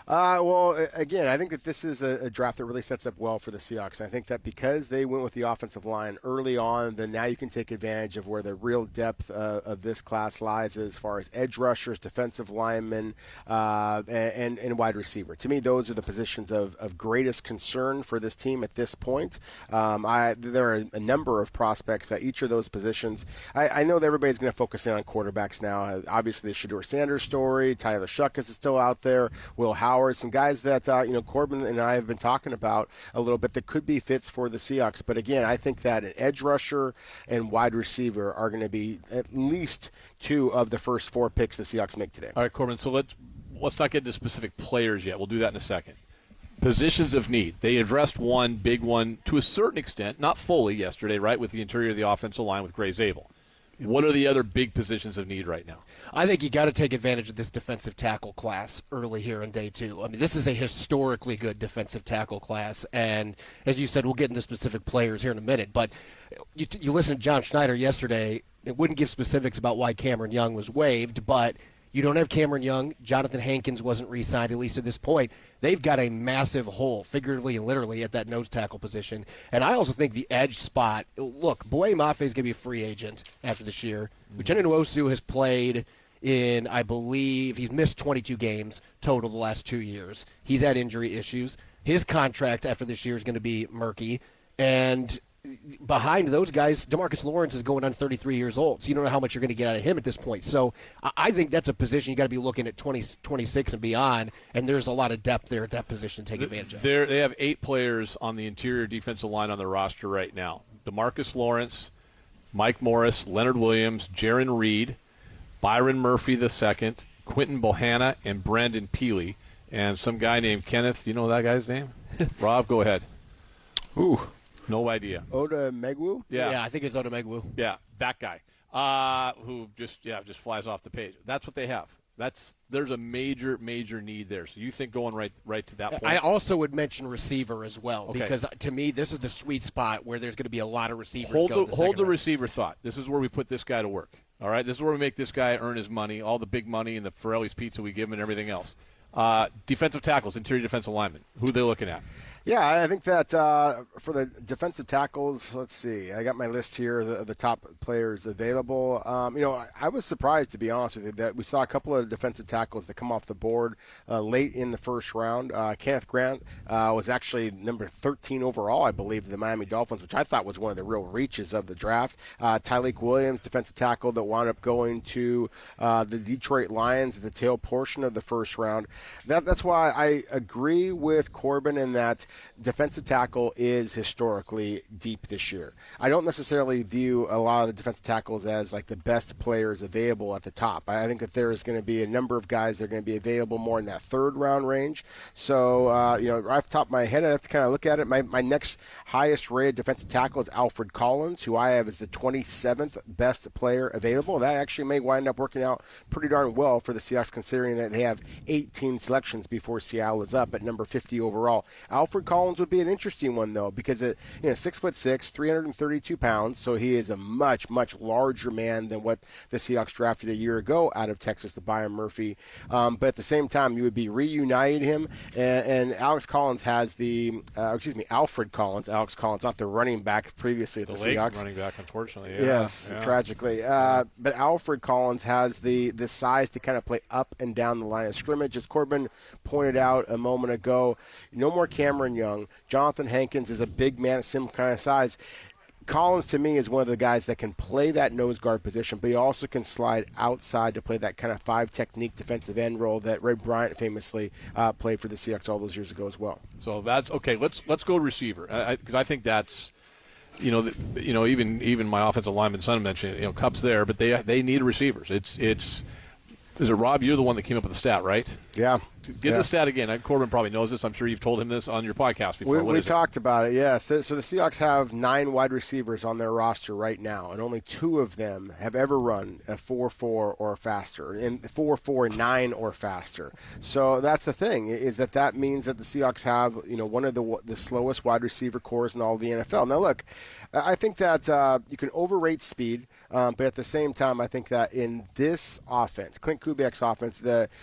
Speaker 5: Well, again, I think that this is a draft that really sets up well for the Seahawks. I think that because they went with the offensive line early on, then now you can take advantage of where the real depth of this class lies as far as edge rushers, defensive linemen, and wide receiver. To me, those are the positions of greatest concern for this team at this point. There are a number of prospects at each of those positions. I know that everybody's going to focus in on quarterbacks now. Obviously, the Shedeur Sanders story, Tyler Shuckus is still out there, Will Howard, some guys that Corbin and I have been talking about a little bit that could be fits for the Seahawks. But again, I think that an edge rusher and wide receiver are going to be at least 2 of the first 4 picks the Seahawks make today.
Speaker 2: All right, Corbin. So let's not get into specific players yet. We'll do that in a second. Positions of need. They addressed one big one to a certain extent, not fully yesterday, right, with the interior of the offensive line with Gray Zabel. What are the other big positions of need right now?
Speaker 9: I think you got to take advantage of this defensive tackle class early here in day 2. I mean, this is a historically good defensive tackle class, and as you said, we'll get into specific players here in a minute, but you listened to John Schneider yesterday. It wouldn't give specifics about why Cameron Young was waived, but you don't have Cameron Young. Jonathan Hankins wasn't re-signed, at least at this point. They've got a massive hole, figuratively and literally, at that nose tackle position. And I also think the edge spot, look, Boye Mafe is going to be a free agent after this year. Uchenna Nwosu has played in, I believe, he's missed 22 games total the last 2 years. He's had injury issues. His contract after this year is going to be murky. And behind those guys, DeMarcus Lawrence is going on 33 years old, so you don't know how much you're going to get out of him at this point. So I think that's a position you got to be looking at 26 and beyond, and there's a lot of depth there at that position to take advantage of.
Speaker 2: They have 8 players on the interior defensive line on the roster right now. DeMarcus Lawrence, Mike Morris, Leonard Williams, Jaron Reed, Byron Murphy II, Quentin Bohanna, and Brandon Peely, and some guy named Kenneth. You know that guy's name? Rob, go ahead.
Speaker 5: Ooh.
Speaker 2: No idea.
Speaker 5: Oda Megwu?
Speaker 9: Yeah, I think it's Oda Megwu.
Speaker 2: Yeah, that guy who just flies off the page. That's what they have. There's a major need there. So you think going right to that point?
Speaker 9: I also would mention receiver as well,
Speaker 2: okay,
Speaker 9: because to me this is the sweet spot where there's going to be a lot of receivers.
Speaker 2: Hold the receiver thought. This is where we put this guy to work. All right, this is where we make this guy earn his money, all the big money and the Pirelli's pizza we give him and everything else. Defensive tackles, interior defensive linemen. Who are they looking at?
Speaker 5: Yeah, I think that for the defensive tackles, let's see. I got my list here of the top players available. I was surprised, to be honest with you, that we saw a couple of defensive tackles that come off the board late in the first round. Kenneth Grant was actually number 13 overall, I believe, to the Miami Dolphins, which I thought was one of the real reaches of the draft. Tyleik Williams, defensive tackle, that wound up going to the Detroit Lions at the tail portion of the first round. That's why I agree with Corbin in that defensive tackle is historically deep this year. I don't necessarily view a lot of the defensive tackles as like the best players available at the top. I think that there is going to be a number of guys that are going to be available more in that third round range. So, right off the top of my head, I have to kind of look at it. My next highest rated defensive tackle is Alfred Collins, who I have as the 27th best player available. That actually may wind up working out pretty darn well for the Seahawks, considering that they have 18 selections before Seattle is up at number 50 overall. Alfred Collins would be an interesting one, though, because 6'6", 332 pounds, so he is a much, much larger man than what the Seahawks drafted a year ago out of Texas, the Byron Murphy. But at the same time, you would be reuniting him, and Alfred Collins, not the running back previously at the Seahawks.
Speaker 2: Running back, unfortunately.
Speaker 5: Yes, tragically. But Alfred Collins has the size to kind of play up and down the line of scrimmage. As Corbin pointed out a moment ago, no more Cameron Young. Jonathan Hankins is a big man, similar kind of size. Collins, to me, is one of the guys that can play that nose guard position, but he also can slide outside to play that kind of 5 technique defensive end role that Ray Bryant famously played for the Seahawks all those years ago as well.
Speaker 2: So that's okay. Let's go receiver, because I think that's even my offensive lineman son mentioned Cup's there, but they need receivers. Is it Rob? You're the one that came up with the stat, right?
Speaker 5: Yeah.
Speaker 2: Get the stat again. Corbin probably knows this. I'm sure you've told him this on your podcast before.
Speaker 5: We talked about it, yes. So the Seahawks have 9 wide receivers on their roster right now, and only 2 of them have ever run a 4.4 or faster, and 4.49 or faster. So that's the thing, is that means that the Seahawks have one of the slowest wide receiver cores in all of the NFL. Now, look, I think that you can overrate speed, but at the same time, I think that in this offense, Clint Kubiak's offense,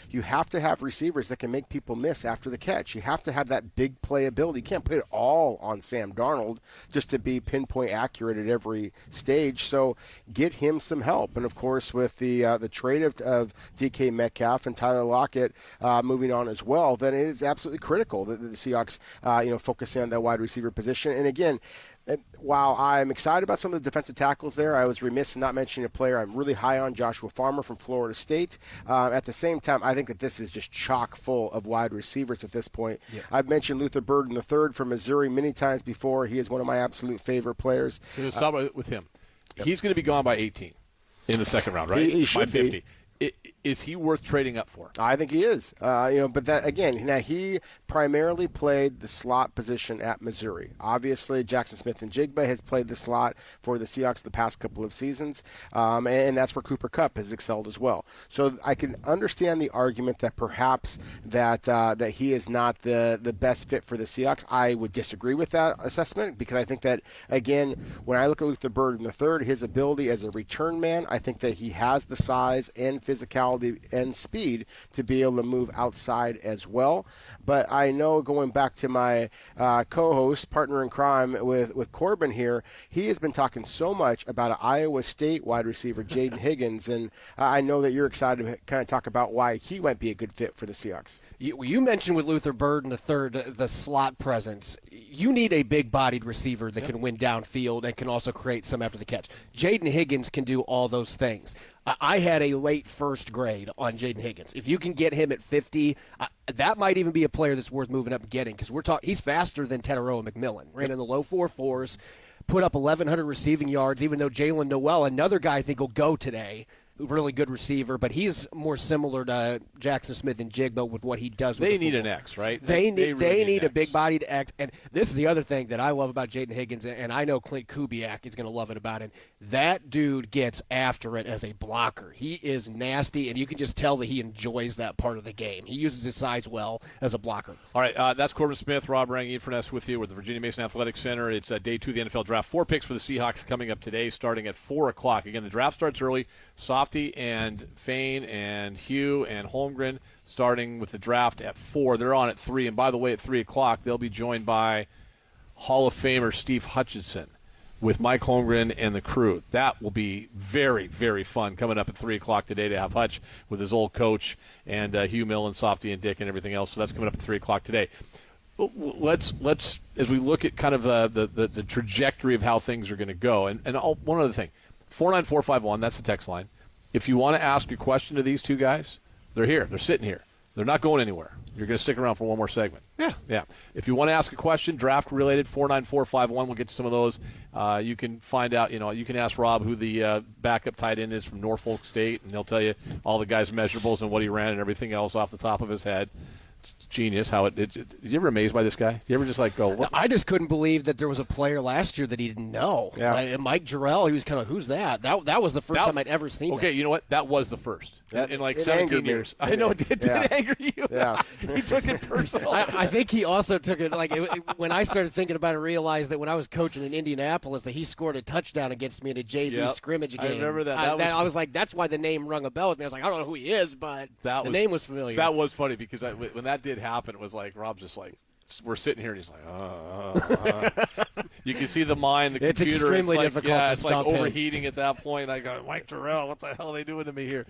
Speaker 5: you have to have receivers that can make people miss after the catch. You have to have that big play ability. You can't put it all on Sam Darnold just to be pinpoint accurate at every stage. So get him some help. And, of course, with the trade of DK Metcalf and Tyler Lockett moving on as well, then it is absolutely critical that the Seahawks focus on that wide receiver position. And, again, while I'm excited about some of the defensive tackles there, I was remiss in not mentioning a player I'm really high on, Joshua Farmer from Florida State. At the same time, I think that this is just chock full of wide receivers at this point. Yeah. I've mentioned Luther Burden III from Missouri many times before. He is one of my absolute favorite players.
Speaker 2: Let's start with him. Yep. He's going to be gone by 18 in the second round, right?
Speaker 5: He should
Speaker 2: by 50. Be. Is he worth trading up for?
Speaker 5: I think he is. But that again, now he primarily played the slot position at Missouri. Obviously, Jackson Smith-Njigba has played the slot for the Seahawks the past couple of seasons, and that's where Cooper Kupp has excelled as well. So I can understand the argument that perhaps that he is not the best fit for the Seahawks. I would disagree with that assessment because I think that, again, when I look at Luther Burden III, his ability as a return man, I think that he has the size and physicality and speed to be able to move outside as well. But I know, going back to my co-host, partner in crime with Corbin here, he has been talking so much about an Iowa State wide receiver, Jaden Higgins, and I know that you're excited to kind of talk about why he might be a good fit for the Seahawks.
Speaker 9: You mentioned with Luther Burden III the slot presence. You need a big-bodied receiver that can win downfield and can also create some after the catch. Jaden Higgins can do all those things. I had a late first grade on Jaden Higgins. If you can get him at 50, that might even be a player that's worth moving up and getting because he's faster than Teteroa McMillan. Ran in the low 4.4s, put up 1,100 receiving yards, even though Jalen Noel, another guy I think will go today, really good receiver, but he's more similar to Jackson Smith-Njigba with what he does.
Speaker 2: They need an X, right?
Speaker 9: They need a big-bodied X. And this is the other thing that I love about Jaden Higgins, and I know Clint Kubiak is going to love it about him. That dude gets after it as a blocker. He is nasty, and you can just tell that he enjoys that part of the game. He uses his size well as a blocker.
Speaker 2: All right, that's Corbin Smith, Rob Rang, Ian Furness with you with the Virginia Mason Athletic Center. It's day 2 of the NFL Draft. 4 picks for the Seahawks coming up today, starting at 4 o'clock. Again, the draft starts early. Softy and Fain and Hugh and Holmgren starting with the draft at 4. They're on at 3. And by the way, at 3 o'clock, they'll be joined by Hall of Famer Steve Hutchinson with Mike Holmgren and the crew. That will be very, very fun coming up at 3 o'clock today to have Hutch with his old coach and Hugh Mill and Softy and Dick and everything else. So that's coming up at 3 o'clock today. Let's as we look at kind of the trajectory of how things are going to go. And one other thing, 49451, that's the text line. If you want to ask a question to these two guys, they're here. They're sitting here. They're not going anywhere. You're going to stick around for one more segment. Yeah. If you want to ask a question, draft-related, 49451, we'll get to some of those. You can find out, you can ask Rob who the backup tight end is from Norfolk State, and he'll tell you all the guys' measurables and what he ran and everything else off the top of his head. It's genius how you ever amazed by this guy? You ever just go, what?
Speaker 9: I just couldn't believe that there was a player last year that he didn't know.
Speaker 5: Yeah.
Speaker 9: Mike Jarrell, he was kind of, who's that? That was the first time I'd ever seen
Speaker 2: Okay,
Speaker 9: that.
Speaker 2: you know what? That was the first. In
Speaker 5: it
Speaker 2: 17 years. I know, it did anger you.
Speaker 5: Yeah.
Speaker 2: He took it personal.
Speaker 9: I think he also took it, when I started thinking about it, I realized that when I was coaching in Indianapolis that he scored a touchdown against me in a JV scrimmage game.
Speaker 2: I remember that.
Speaker 9: I was like, that's why the name rung a bell with me. I was like, I don't know who he is, but the name was familiar.
Speaker 2: That was funny because when that did happen, it was like Rob's just like, we're sitting here and he's like, You can see the mind, the computer.
Speaker 9: It's extremely difficult to
Speaker 2: it's
Speaker 9: stump
Speaker 2: like
Speaker 9: him.
Speaker 2: overheating at that point. I go, Mike Terrell, what the hell are they doing to me here?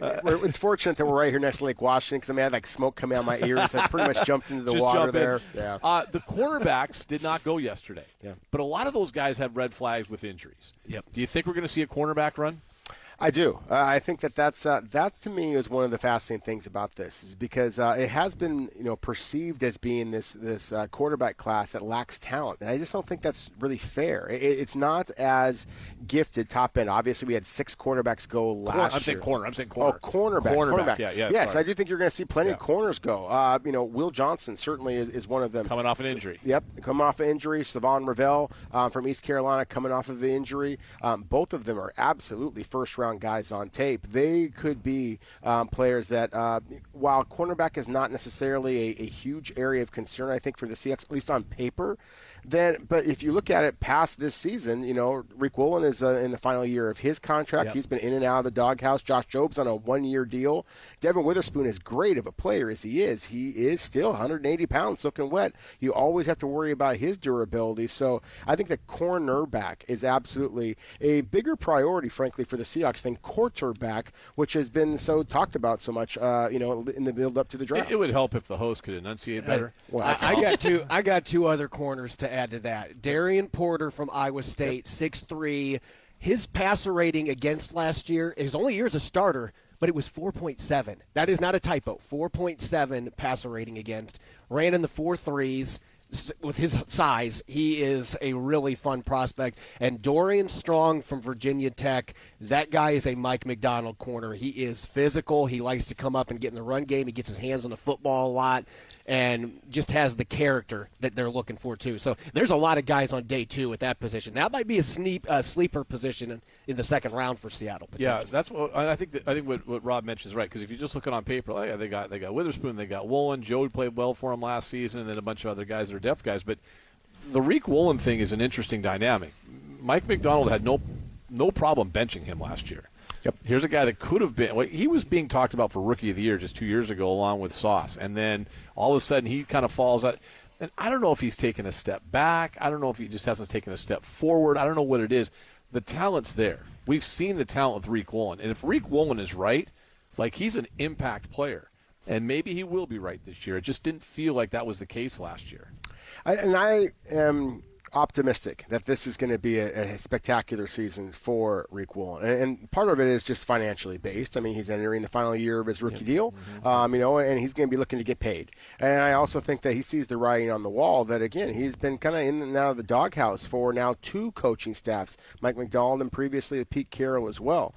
Speaker 5: It's fortunate that we're right here next to Lake Washington because I had smoke coming out of my ears. I pretty much jumped into the
Speaker 2: Just
Speaker 5: water
Speaker 2: jump in.
Speaker 5: there. Yeah.
Speaker 2: The cornerbacks did not go yesterday.
Speaker 5: Yeah.
Speaker 2: But a lot of those guys have red flags with injuries.
Speaker 9: Yep.
Speaker 2: Do you think we're going to see a cornerback run?
Speaker 5: I do. I think that to me is one of the fascinating things about this, is because it has been perceived as being this quarterback class that lacks talent, and I just don't think that's really fair. It's not as gifted top end. Obviously, we had 6 quarterbacks go last year.
Speaker 2: I'm saying corner.
Speaker 5: Oh, cornerback.
Speaker 2: Yeah.
Speaker 5: Yes,
Speaker 2: sorry.
Speaker 5: I do think you're going to see plenty of corners go. Will Johnson certainly is one of them.
Speaker 2: Coming off an injury.
Speaker 5: Yep, coming off an injury. Savon Ravel from East Carolina coming off of the injury. Both of them are absolutely first-round guys on tape. They could be players that, while cornerback is not necessarily a huge area of concern, I think, for the Seahawks, at least on paper, but if you look at it past this season, Rick Woolen is in the final year of his contract.
Speaker 2: Yep.
Speaker 5: He's been in and out of the doghouse. Josh Jobs on a 1-year deal. Devin Witherspoon, as great of a player as he is still 180 pounds soaking wet. You always have to worry about his durability. So I think that cornerback is absolutely a bigger priority, frankly, for the Seahawks than quarterback, which has been so talked about so much, in the build up to the draft.
Speaker 2: It would help if the host could enunciate better.
Speaker 9: I got two other corners to add to that. Darian Porter from Iowa State, 6'3". His passer rating against last year, his only year as a starter, but it was 4.7. That is not a typo. 4.7 passer rating against. Ran in the 4.3s. With his size, he is a really fun prospect. And Dorian Strong from Virginia Tech, that guy is a Mike McDonald corner. He is physical. He likes to come up and get in the run game. He gets his hands on the football a lot and just has the character that they're looking for, too. So there's a lot of guys on day 2 at that position. That might be a sleeper position in the second round for Seattle.
Speaker 2: Yeah, that's what I think. What Rob mentions is right, because if you just look at on paper, they got Witherspoon, they got Woolen. Joe played well for him last season, and then a bunch of other guys that are depth guys. But the Rick Woolen thing is an interesting dynamic. Mike McDonald had no problem benching him last year.
Speaker 5: Yep.
Speaker 2: Here's a guy that could have been. He was being talked about for Rookie of the Year just 2 years ago, along with Sauce, and then all of a sudden he kind of falls out. And I don't know if he's taken a step back. I don't know if he just hasn't taken a step forward. I don't know what it is. The talent's there. We've seen the talent with Rick Woolen, and if Rick Woolen is right, he's an impact player, and maybe he will be right this year. It just didn't feel like that was the case last year.
Speaker 5: I am optimistic that this is going to be a spectacular season for Rick Woolen, and part of it is just financially based. I mean, he's entering the final year of his rookie deal, and he's going to be looking to get paid. And I also think that he sees the writing on the wall that, again, he's been kind of in and out of the doghouse for now 2 coaching staffs, Mike McDonald and previously Pete Carroll as well.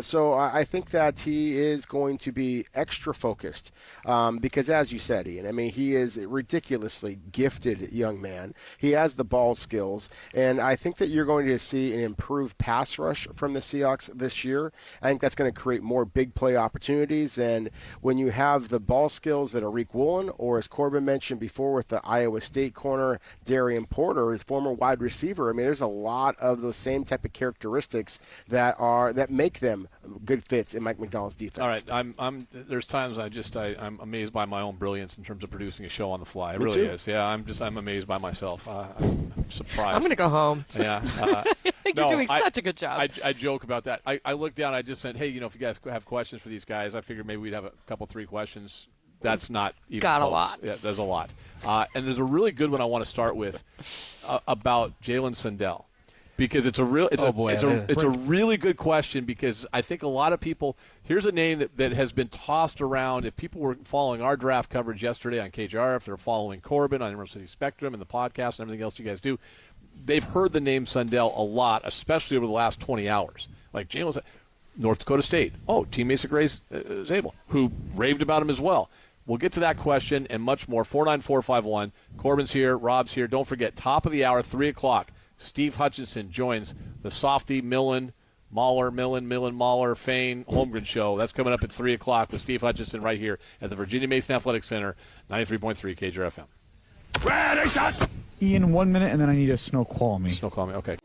Speaker 5: So I think that he is going to be extra focused because, as you said, Ian, I mean, he is a ridiculously gifted young man. He has the ball ball skills. And I think that you're going to see an improved pass rush from the Seahawks this year. I think that's going to create more big play opportunities. And when you have the ball skills that Arik Woolen, or as Corbin mentioned before with the Iowa State corner, Darian Porter, his former wide receiver, I mean, there's a lot of those same type of characteristics that make them good fits in Mike Macdonald's defense.
Speaker 2: All right, there's times I'm amazed by my own brilliance in terms of producing a show on the fly. It
Speaker 5: Me
Speaker 2: really
Speaker 5: too.
Speaker 2: is. Yeah, I'm amazed by myself. I'm surprised.
Speaker 4: I'm going to go home.
Speaker 2: Yeah.
Speaker 4: You're doing such a good job.
Speaker 2: I joke about that. I looked down. I just said, hey, if you guys have questions for these guys, I figured maybe we'd have a couple, 3 questions. That's not even
Speaker 4: Got
Speaker 2: close.
Speaker 4: a lot.
Speaker 2: Yeah, there's a lot. And there's a really good one I want to start with about Jalen Sundell. Because it's a really good question, because I think a lot of people – here's a name that has been tossed around. If people were following our draft coverage yesterday on KJR, if they're following Corbin on University Spectrum and the podcast and everything else you guys do, they've heard the name Sundell a lot, especially over the last 20 hours. Like Jalen North Dakota State. Oh, teammates of Grace Zabel, who raved about him as well. We'll get to that question and much more. 49451. Corbin's here. Rob's here. Don't forget, top of the hour, 3 o'clock. Steve Hutchinson joins the Softy, Millen, Mahler, Fain, Holmgren show. That's coming up at 3 o'clock with Steve Hutchinson right here at the Virginia Mason Athletic Center, 93.3 KJR FM.
Speaker 1: Ready, shot!
Speaker 3: Ian, 1 minute, and then I need a snow call me.
Speaker 2: Snow call me, okay.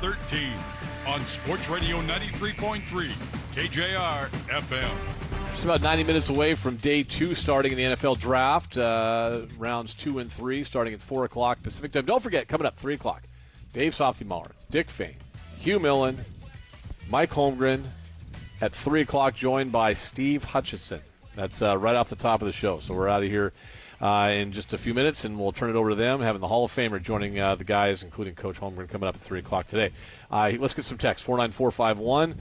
Speaker 1: 13 on Sports Radio 93.3 KJR FM.
Speaker 2: Just about 90 minutes away from day 2 starting in the NFL draft. Rounds 2 and 3 starting at 4 o'clock Pacific time. Don't forget, coming up 3 o'clock, Dave Softy-Muller, Dick Fain, Hugh Millen, Mike Holmgren at 3 o'clock, joined by Steve Hutchinson. That's right off the top of the show. So we're out of here in just a few minutes, and we'll turn it over to them, having the Hall of Famer joining the guys, including Coach Holmgren, coming up at 3 o'clock today. Let's get some text, 49451.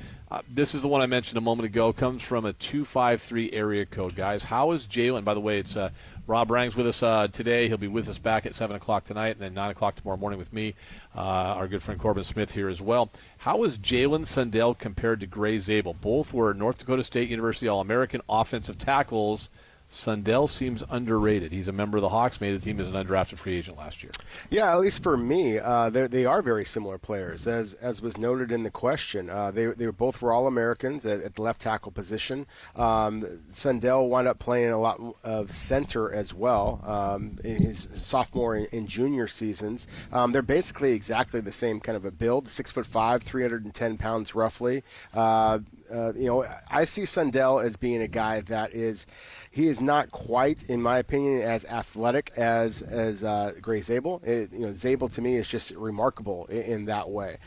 Speaker 2: This is the one I mentioned a moment ago. Comes from a 253 area code, guys. How is Jalen? By the way, it's Rob Rang's with us today. He'll be with us back at 7 o'clock tonight, and then 9 o'clock tomorrow morning with me, our good friend Corbin Smith here as well. How is Jalen Sundell compared to Gray Zabel? Both were North Dakota State University All-American offensive tackles. Sundell seems underrated. He's a member of the Hawks, made the team as an undrafted free agent last year.
Speaker 5: Yeah, at least for me, they are very similar players. As was noted in the question, they both were All-Americans at the left tackle position. Sundell wound up playing a lot of center as well in his sophomore and junior seasons. They're basically exactly the same kind of a build, 6'5", 310 pounds roughly. I see Sundell as being a guy that he is not quite, in my opinion, as athletic as Gray Zabel. Zabel to me is just remarkable in that way.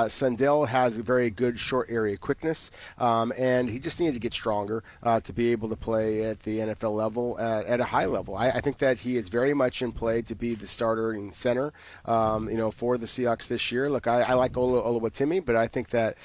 Speaker 5: Sundell has a very good short area quickness, and he just needed to get stronger to be able to play at the NFL level at a high level. I think that he is very much in play to be the starter in center, for the Seahawks this year. Look, I like Oluwatimi, but I think that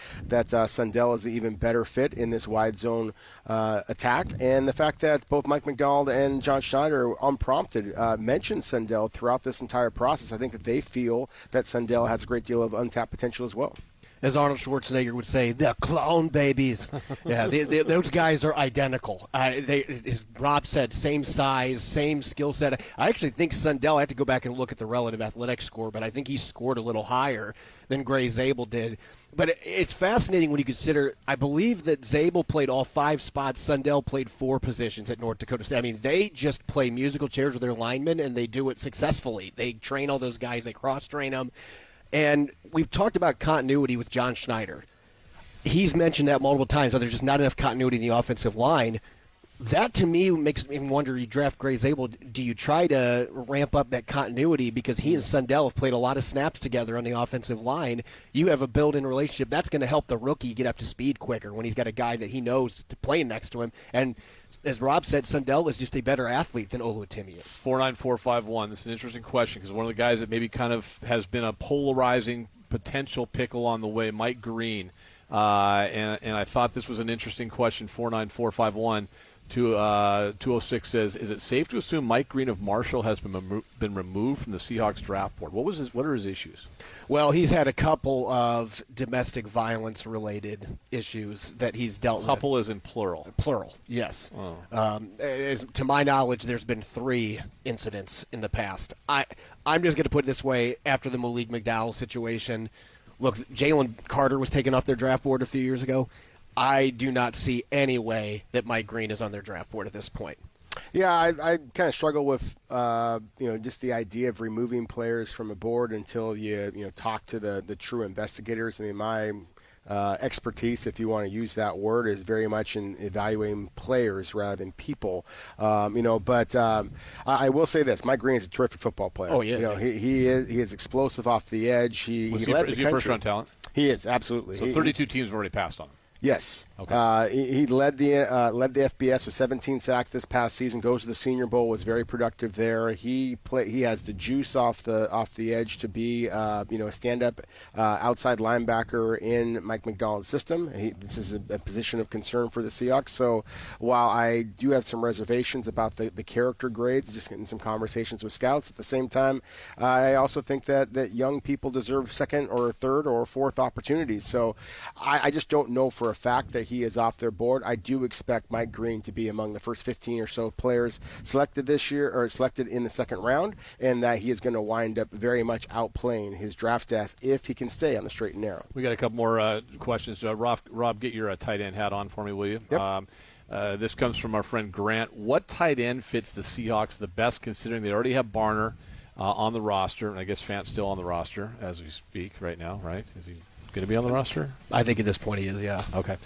Speaker 5: Sundell is an even better fit in this wide zone attack, and the fact that both Mike McDonald and John Schneider, unprompted, mentioned Sundell throughout this entire process. I think that they feel that Sundell has a great deal of untapped potential as well.
Speaker 9: as Arnold Schwarzenegger would say, the clone babies. Yeah, those guys are identical. As Rob said, same size, same skill set. I actually think Sundell, I have to go back and look at the relative athletic score, but I think he scored a little higher than Gray Zabel did. But it's fascinating when you consider, I believe that Zabel played all 5 spots. Sundell played 4 positions at North Dakota State. I mean, they just play musical chairs with their linemen, and they do it successfully. They train all those guys. They cross-train them. And we've talked about continuity with John Schneider. He's mentioned that multiple times. There's just not enough continuity in the offensive line. That, to me, makes me wonder, you draft Gray Zabel, do you try to ramp up that continuity? Because he and Sundell have played a lot of snaps together on the offensive line. You have a built-in relationship. That's going to help the rookie get up to speed quicker when he's got a guy that he knows to play next to him. And as Rob said, Sundell is just a better athlete than Olutimi is.
Speaker 2: 49451. That's an interesting question because one of the guys that maybe kind of has been a polarizing potential pick along the way, Mike Green. And I thought this was an interesting question, 49451. 206 says, is it safe to assume Mike Green of Marshall has been removed from the Seahawks draft board? What are his issues?
Speaker 9: Well, he's had a couple of domestic violence-related issues that he's dealt with.
Speaker 2: Couple is in plural.
Speaker 9: Plural, yes.
Speaker 2: Oh.
Speaker 9: To my knowledge, there's been 3 incidents in the past. I'm just going to put it this way, after the Malik McDowell situation, look, Jalen Carter was taken off their draft board a few years ago. I do not see any way that Mike Green is on their draft board at this point.
Speaker 5: Yeah, I kind of struggle with just the idea of removing players from a board until you talk to the true investigators. I mean, my expertise, if you want to use that word, is very much in evaluating players rather than people. But I will say this: Mike Green is a terrific football player.
Speaker 9: Oh, he is.
Speaker 5: He is explosive off the edge. He led the country.
Speaker 2: Is he a first-round talent?
Speaker 5: He is, absolutely.
Speaker 2: So 32 teams have already passed on him.
Speaker 5: Yes.
Speaker 2: Okay.
Speaker 5: He led the FBS with 17 sacks this past season. Goes to the Senior Bowl. Was very productive there. He has the juice off the edge to be a stand-up outside linebacker in Mike McDonald's system. This is a position of concern for the Seahawks. So while I do have some reservations about the character grades, just getting some conversations with scouts, at the same time, I also think that young people deserve second or third or fourth opportunities. So I just don't know for a fact that he is off their board. I do expect Mike Green to be among the first 15 or so players selected this year, or selected in the second round, and that he is going to wind up very much outplaying his draft stats if he can stay on the straight and narrow.
Speaker 2: We got a couple more questions. Rob, get your tight end hat on for me, will you?
Speaker 5: Yep.
Speaker 2: This comes from our friend Grant. What tight end fits the Seahawks the best, considering they already have Barner on the roster, and I guess Fant's still on the roster as we speak right now, right? Is he going to be on the roster?
Speaker 9: I think at this point he is, yeah.
Speaker 2: Okay.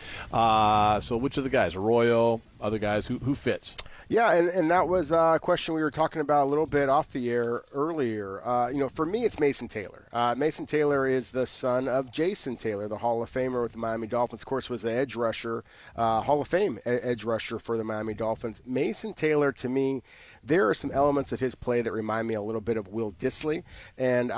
Speaker 2: So which of the guys? Arroyo, other guys, who fits?
Speaker 5: Yeah, and that was a question we were talking about a little bit off the air earlier. For me, it's Mason Taylor. Mason Taylor is the son of Jason Taylor, the Hall of Famer with the Miami Dolphins. Of course, was an edge rusher, Hall of Fame edge rusher for the Miami Dolphins. Mason Taylor, to me, there are some elements of his play that remind me a little bit of Will Dissly. And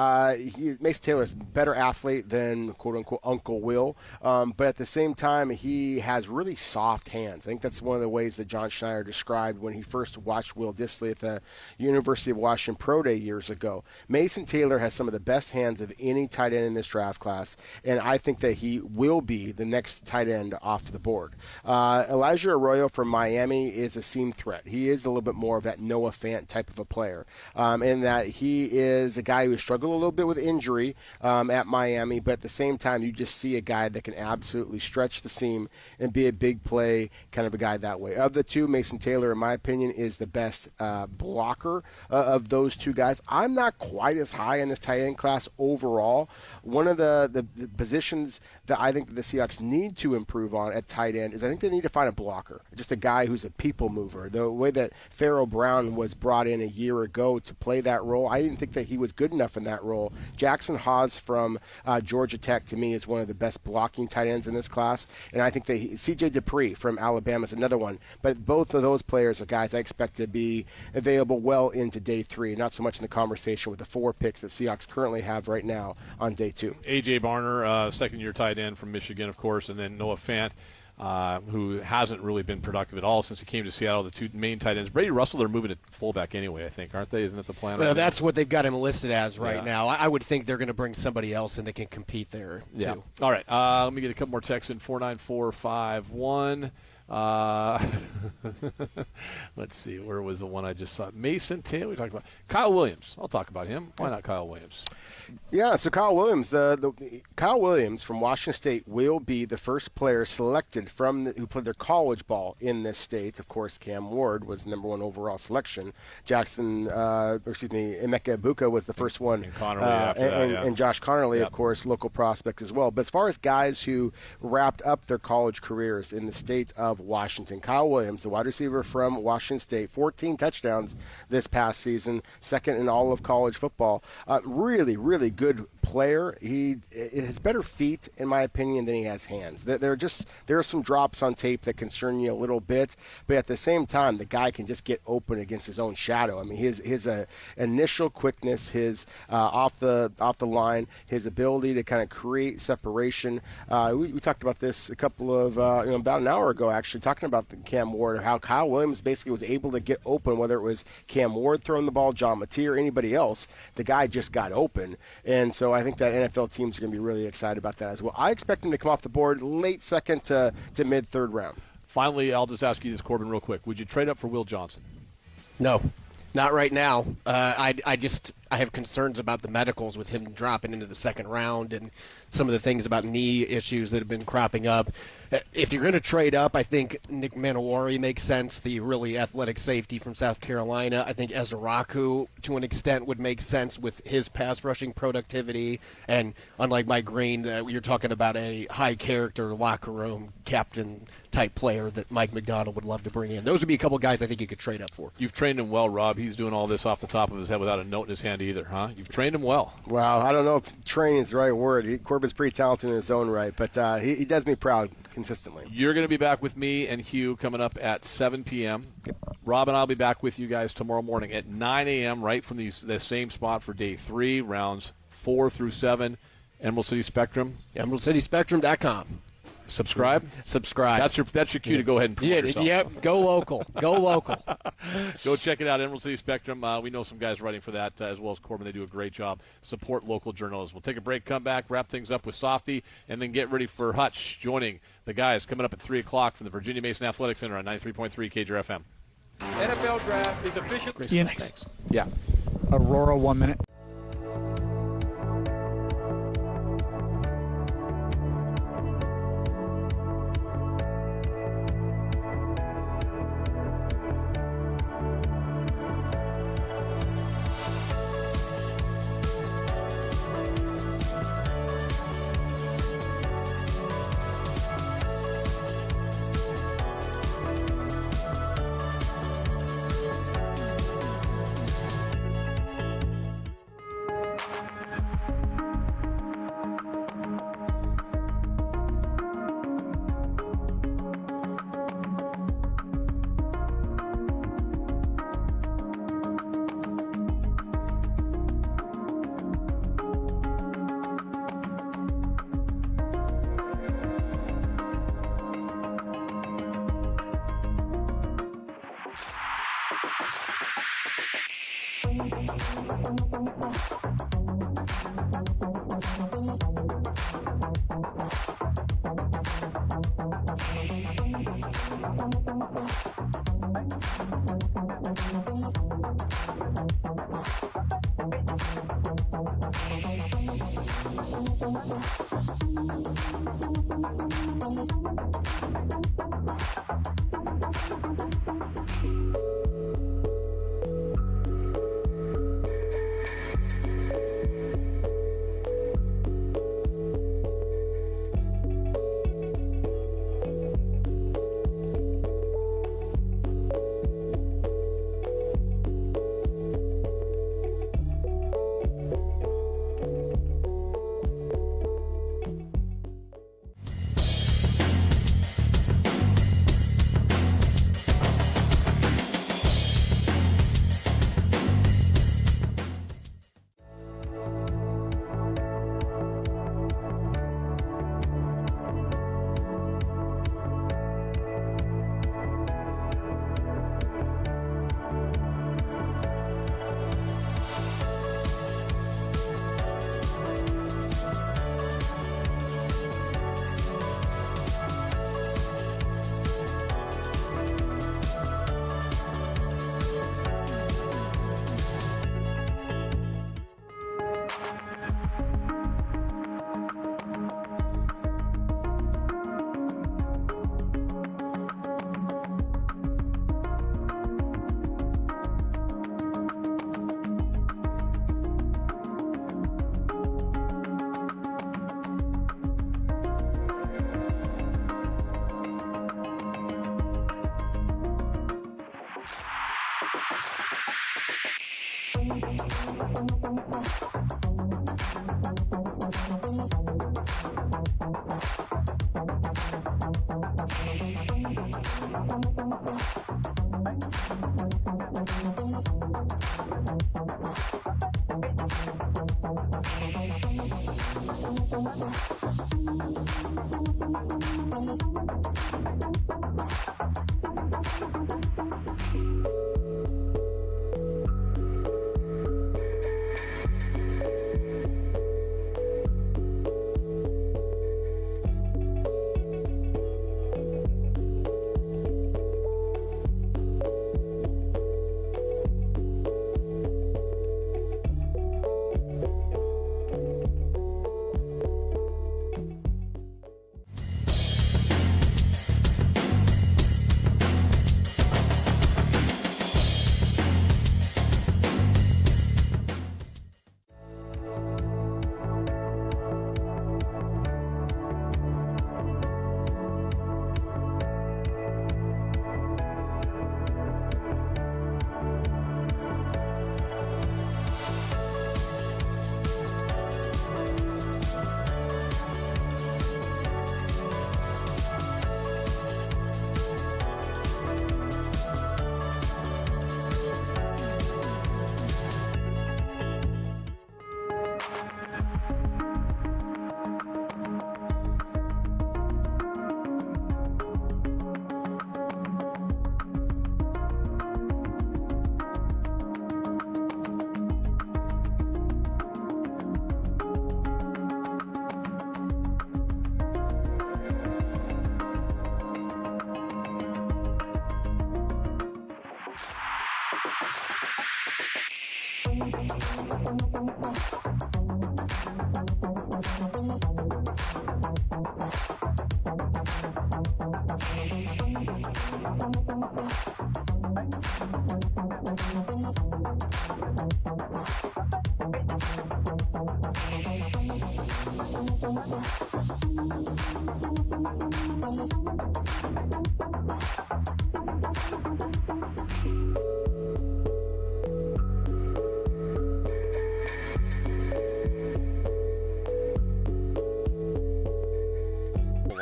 Speaker 5: Mason Taylor is a better athlete than, quote-unquote, Uncle Will. But at the same time, he has really soft hands. I think that's one of the ways that John Schneider described when he first watched Will Dissly at the University of Washington Pro Day years ago. Mason Taylor has some of the best hands of any tight end in this draft class, and I think that he will be the next tight end off the board. Elijah Arroyo from Miami is a seam threat. He is a little bit more of that Noah Fant type of a player, in that he is a guy who struggled a little bit with injury at Miami, but at the same time, you just see a guy that can absolutely stretch the seam and be a big play kind of a guy that way. Of the two, Mason Taylor, in my opinion, is the best blocker of those two guys. I'm not quite as high in this tight end class overall. One of the positions that I think that the Seahawks need to improve on at tight end is I think they need to find a blocker, just a guy who's a people mover. The way that Pharaoh Brown was brought in a year ago to play that role, I didn't think that he was good enough in that role. Jackson Haas from Georgia Tech, to me, is one of the best blocking tight ends in this class, and I think that C.J. Dupree from Alabama is another one. But both of those players are guys I expect to be available well into day 3, not so much in the conversation with the 4 picks that Seahawks currently have right now on day 2.
Speaker 2: A.J. Barner, second-year tight end from Michigan, of course, and then Noah Fant. who hasn't really been productive at all since he came to Seattle. The two main tight ends, Brady Russell, they're moving to fullback anyway, I think, aren't they? Isn't that the plan?
Speaker 9: Well, that's what they've got him listed as right now. I would think they're going to bring somebody else and they can compete there, too.
Speaker 2: All right. Let me get a couple more texts in, 49451. Let's see. Where was the one I just saw? Mason Taylor. We talked about Kyle Williams. I'll talk about him. Why not Kyle Williams?
Speaker 5: Yeah, so Kyle Williams, Kyle Williams from Washington State will be the first player selected who played their college ball in this state. Of course, Cam Ward was the number 1 overall selection. Emeka Ibuka was the first one,
Speaker 2: and Connerly
Speaker 5: and Josh Connerly, of course, local prospect as well. But as far as guys who wrapped up their college careers in the state of Washington, Kyle Williams, the wide receiver from Washington State, 14 touchdowns this past season, second in all of college football. Really good player. He has better feet, in my opinion, than he has hands. There are some drops on tape that concern you a little bit, but at the same time, the guy can just get open against his own shadow. I mean, his initial quickness, his off the line, his ability to kind of create separation. We talked about this a couple of about an hour ago, actually, talking about Cam Ward, how Kyle Williams basically was able to get open, whether it was Cam Ward throwing the ball, John Matee, or anybody else. The guy just got open. And so I think that NFL teams are going to be really excited about that as well. I expect him to come off the board late second to mid-third round.
Speaker 2: Finally, I'll just ask you this, Corbin, real quick. Would you trade up for Will Johnson?
Speaker 9: No, not right now. I have concerns about the medicals with him dropping into the second round and some of the things about knee issues that have been cropping up. If you're going to trade up, I think Nick Manowari makes sense, the really athletic safety from South Carolina. I think Ezraku, to an extent, would make sense with his pass rushing productivity. And unlike Mike Green, you're talking about a high-character locker room captain type player that Mike McDonald would love to bring in. Those would be a couple guys I think you could trade up for.
Speaker 2: You've trained him well, Rob. He's doing all this off the top of his head without a note in his hand either, huh? You've trained him well.
Speaker 5: Well, I don't know if training is the right word. Corbin's pretty talented in his own right, but he does me proud consistently.
Speaker 2: You're going to be back with me and Hugh coming up at 7 p.m. Rob and I will be back with you guys tomorrow morning at 9 a.m. right from the same spot for day 3, rounds 4 through 7. Emerald City Spectrum.
Speaker 9: EmeraldCitySpectrum.com.
Speaker 2: Subscribe. That's your cue to go ahead and promote yourself.
Speaker 9: Yep. Go local. Go local.
Speaker 2: Go check it out, Emerald City Spectrum. We know some guys writing for that as well as Corbin. They do a great job. Support local journalism. We'll take a break, come back, wrap things up with Softy, and then get ready for Hutch joining the guys coming up at 3 o'clock from the Virginia Mason Athletic Center on 93.3 KJR FM.
Speaker 7: NFL Draft is officially.
Speaker 3: Ian,
Speaker 2: thanks. Yeah.
Speaker 3: Aurora, 1 minute.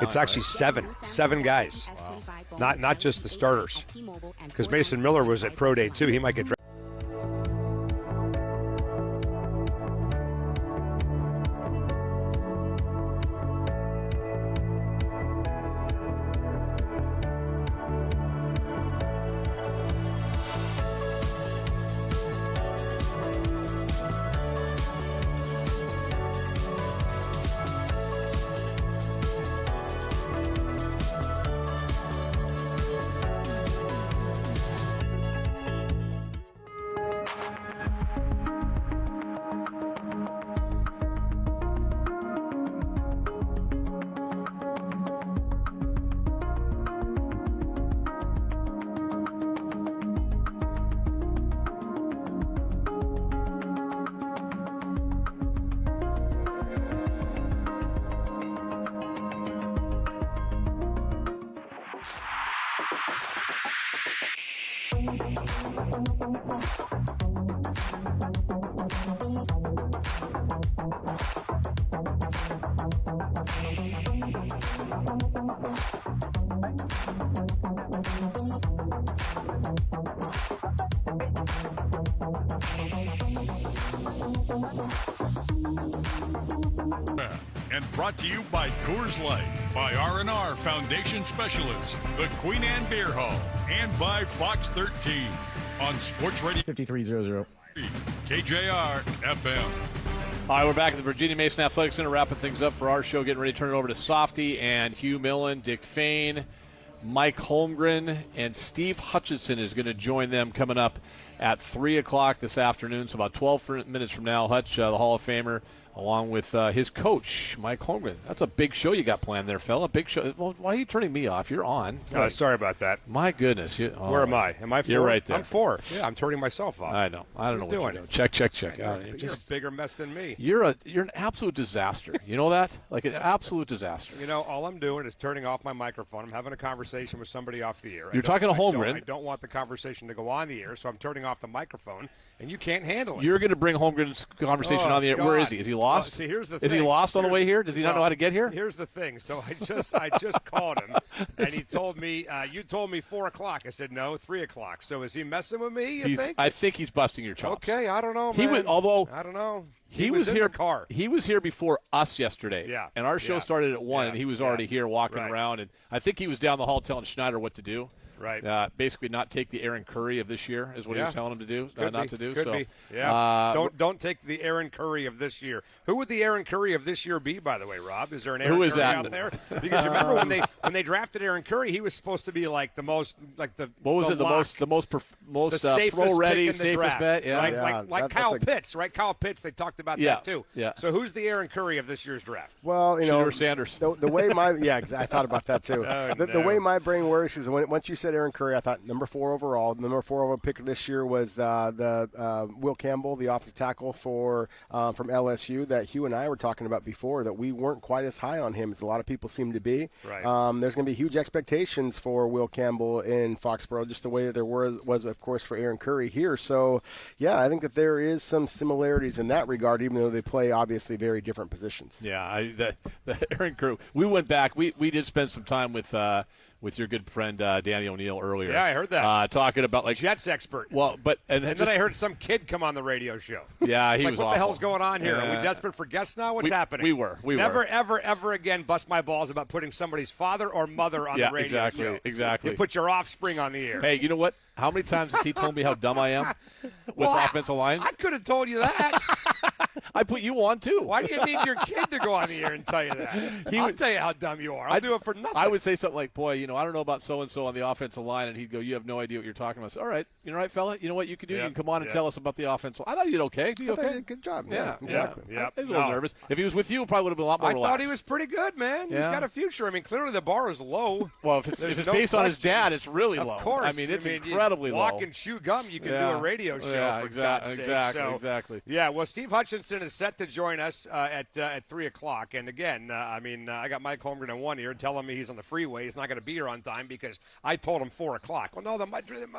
Speaker 10: It's actually seven guys, not just the starters. Because Mason Miller was at Pro Day too. He might get drafted.
Speaker 1: And brought to you by Coors Light, by R&R Foundation Specialist, the Queen Anne Beer Hall, and by Fox 13 on Sports Radio
Speaker 3: 5300.
Speaker 1: KJR FM.
Speaker 2: All right, we're back at the Virginia Mason Athletic Center, wrapping things up for our show, getting ready to turn it over to Softy and Hugh Millen, Dick Fain, Mike Holmgren, and Steve Hutchinson is going to join them coming up at 3 o'clock this afternoon, so about 12 minutes from now. Hutch, the Hall of Famer, along with his coach, Mike Holmgren. That's a big show you got planned there, fella. Big show. Well, why are you turning me off? You're on.
Speaker 10: Oh, sorry about that.
Speaker 2: My goodness.
Speaker 10: Where am I? Am I 4?
Speaker 2: You're right there.
Speaker 10: I'm 4. Yeah, I'm turning myself off.
Speaker 2: I know. I don't know what you're doing. Check.
Speaker 10: You're a bigger mess than me.
Speaker 2: You're an absolute disaster. You know that? Like an absolute disaster.
Speaker 10: You know, all I'm doing is turning off my microphone. I'm having a conversation with somebody off the air.
Speaker 2: You're talking to Holmgren.
Speaker 10: I don't want the conversation to go on the air, so I'm turning off the microphone, and you can't handle it.
Speaker 2: You're going to bring Holmgren's conversation on the air.
Speaker 10: God.
Speaker 2: Where is he? Is he lost?
Speaker 10: See, here's the thing.
Speaker 2: Is he lost on the way here? Does he not know how to get here?
Speaker 10: Here's the thing. So I just called him, and he told me, you told me 4 o'clock. I said, no, 3 o'clock. So is he messing with me, you think?
Speaker 2: I think he's busting your chops.
Speaker 10: Okay, I don't know, man.
Speaker 2: I
Speaker 10: don't know.
Speaker 2: He was
Speaker 10: in
Speaker 2: here.
Speaker 10: The car.
Speaker 2: He was here before us yesterday.
Speaker 10: Yeah.
Speaker 2: And our show started at 1, and he was already here walking around. And I think he was down the hall telling Schneider what to do.
Speaker 10: Right.
Speaker 2: Basically, not take the Aaron Curry of this year is what he was telling him to do. Not to do.
Speaker 10: Could be. Yeah. Don't take the Aaron Curry of this year. Who would the Aaron Curry of this year be, by the way, Rob? Is there an Aaron Curry out there? Because remember when they drafted Aaron Curry, he was supposed to be like the most the
Speaker 2: most pro ready, safest bet. Yeah.
Speaker 10: Like Kyle Pitts, right? Kyle Pitts. They talked about that too.
Speaker 2: Yeah.
Speaker 10: So who's the Aaron Curry of this year's draft?
Speaker 5: Well,
Speaker 2: Sanders.
Speaker 5: The way I thought about that too. The way my brain works is once you said Aaron Curry, I thought number 4 overall. The number 4 overall pick this year was the Will Campbell, the offensive tackle from LSU that Hugh and I were talking about before, that we weren't quite as high on him as a lot of people seem to be.
Speaker 10: Right.
Speaker 5: There's going to be huge expectations for Will Campbell in Foxborough, just the way that there was of course, for Aaron Curry here. So, yeah, I think that there is some similarities in that regard, even though they play obviously very different positions.
Speaker 2: Yeah, the Aaron Curry. We went back. We did spend some time with your good friend Danny O'Neill earlier.
Speaker 10: Yeah, I heard that.
Speaker 2: Talking about
Speaker 10: Jets expert.
Speaker 2: Well, and
Speaker 10: then I heard some kid come on the radio show.
Speaker 2: Yeah, he was
Speaker 10: what
Speaker 2: awful.
Speaker 10: the hell's going on here? Are we desperate for guests now? What's happening?
Speaker 2: We were.
Speaker 10: Never, ever again bust my balls about putting somebody's father or mother on the radio show.
Speaker 2: Exactly.
Speaker 10: You put your offspring on the air.
Speaker 2: Hey, you know what? How many times has he told me how dumb I am with offensive line?
Speaker 10: I could have told you that.
Speaker 2: I put you on, too.
Speaker 10: Why do you need your kid to go on the air and tell you that? I'll tell you how dumb you are. I'll do it for nothing.
Speaker 2: I would say something like, boy, I don't know about so-and-so on the offensive line, and he'd go, you have no idea what you're talking about. I said, all right, fella? You know what you could do? You can come on and tell us about the offensive line. I thought you did okay. Did you okay?
Speaker 5: Good job. Yeah, exactly.
Speaker 2: I was a little nervous. If he was with you, it probably would have been a lot more relaxed.
Speaker 10: I thought he was pretty good, man. He's got a future. I mean, clearly the bar is low.
Speaker 2: Well, if it's based on his dad, it's really low.
Speaker 10: Of course.
Speaker 2: I mean, it's incredibly low.
Speaker 10: Walk and chew gum, you can do a radio show.
Speaker 2: Yeah,
Speaker 10: for
Speaker 2: exactly.
Speaker 10: Exactly. Yeah, well, Steve Hutchinson is set to join us at 3 o'clock. And again, I got Mike Holmgren in one ear telling me he's on the freeway. He's not going to be here on time because I told him 4 o'clock. Well, no,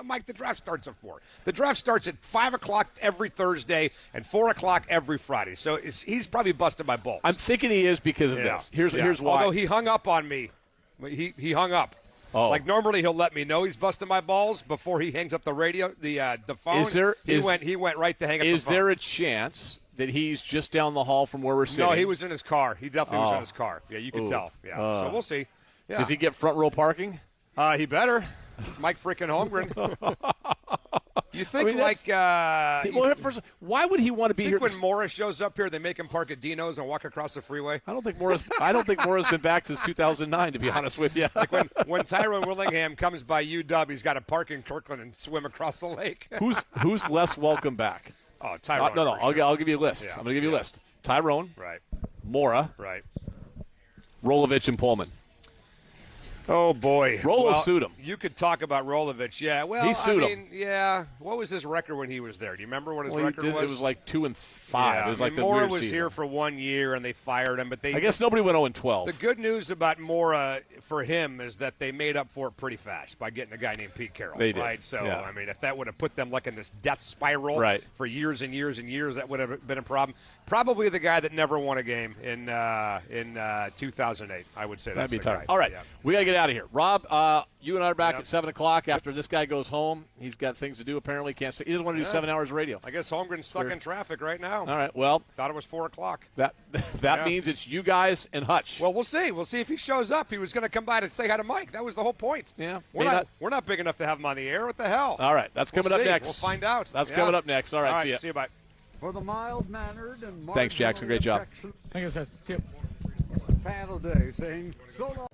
Speaker 10: Mike, the draft starts at 4. The draft starts at 5 o'clock every Thursday and 4 o'clock every Friday. So he's probably busted my balls.
Speaker 2: I'm thinking he is because of this. Here's why.
Speaker 10: Although he hung up on me. He hung up.
Speaker 2: Oh.
Speaker 10: Like normally he'll let me know he's busting my balls before he hangs up the radio, the phone. He went right to hang up the phone.
Speaker 2: Is there a chance that he's just down the hall from where we're sitting?
Speaker 10: No, he was in his car. He definitely was in his car. Yeah, you could tell. Yeah, so we'll see. Yeah.
Speaker 2: Does he get front row parking?
Speaker 10: He better. It's Mike freaking Holmgren. You think
Speaker 2: first, why would he want to be here?
Speaker 10: When Morris shows up here, they make him park at Dino's and walk across the freeway?
Speaker 2: I don't think Morris been back since 2009, to be honest with you.
Speaker 10: Like when Tyrone Willingham comes by UW, he's got to park in Kirkland and swim across the lake.
Speaker 2: Who's less welcome back?
Speaker 10: Oh, Tyrone.
Speaker 2: No. I'll give you a list. Yeah. I'm going to give you a list. Tyrone.
Speaker 10: Right.
Speaker 2: Mora.
Speaker 10: Right.
Speaker 2: Rolovich and Pullman.
Speaker 10: Oh, boy.
Speaker 2: Rolo sued him.
Speaker 10: You could talk about Rolovich. Yeah, well,
Speaker 2: he sued him.
Speaker 10: Yeah. What was his record when he was there? Do you remember what his record was?
Speaker 2: It was like 2-5.
Speaker 10: Yeah,
Speaker 2: it was like the
Speaker 10: Mora
Speaker 2: weird
Speaker 10: was
Speaker 2: season.
Speaker 10: here for 1 year, and they fired him. But I
Speaker 2: guess nobody went 0-12.
Speaker 10: The good news about Mora for him is that they made up for it pretty fast by getting a guy named Pete Carroll.
Speaker 2: They did.
Speaker 10: Right? So, I mean, if that would have put them like in this death spiral for years and years and years, that would have been a problem. Probably the guy that never won a game in 2008, I would say.
Speaker 2: That'd be tough.
Speaker 10: Guy.
Speaker 2: All right, we got to get out of here. Rob, you and I are back at 7 o'clock after this guy goes home. He's got things to do, apparently. He doesn't want to do 7 hours of radio.
Speaker 10: I guess Holmgren's stuck in traffic right now.
Speaker 2: All right, well.
Speaker 10: Thought it was 4 o'clock.
Speaker 2: That means it's you guys and Hutch.
Speaker 10: Well, we'll see. We'll see if he shows up. He was going to come by to say hi to Mike. That was the whole point.
Speaker 2: Yeah.
Speaker 10: We're not big enough to have him on the air. What the hell?
Speaker 2: All right, that's coming up next.
Speaker 10: We'll find out.
Speaker 2: That's coming up next. All right, see you.
Speaker 10: See you, bye.
Speaker 11: For the mild-mannered and
Speaker 2: thanks, Jackson. Great job.
Speaker 3: Thank you, guys. See you.
Speaker 11: Panel day saying so long.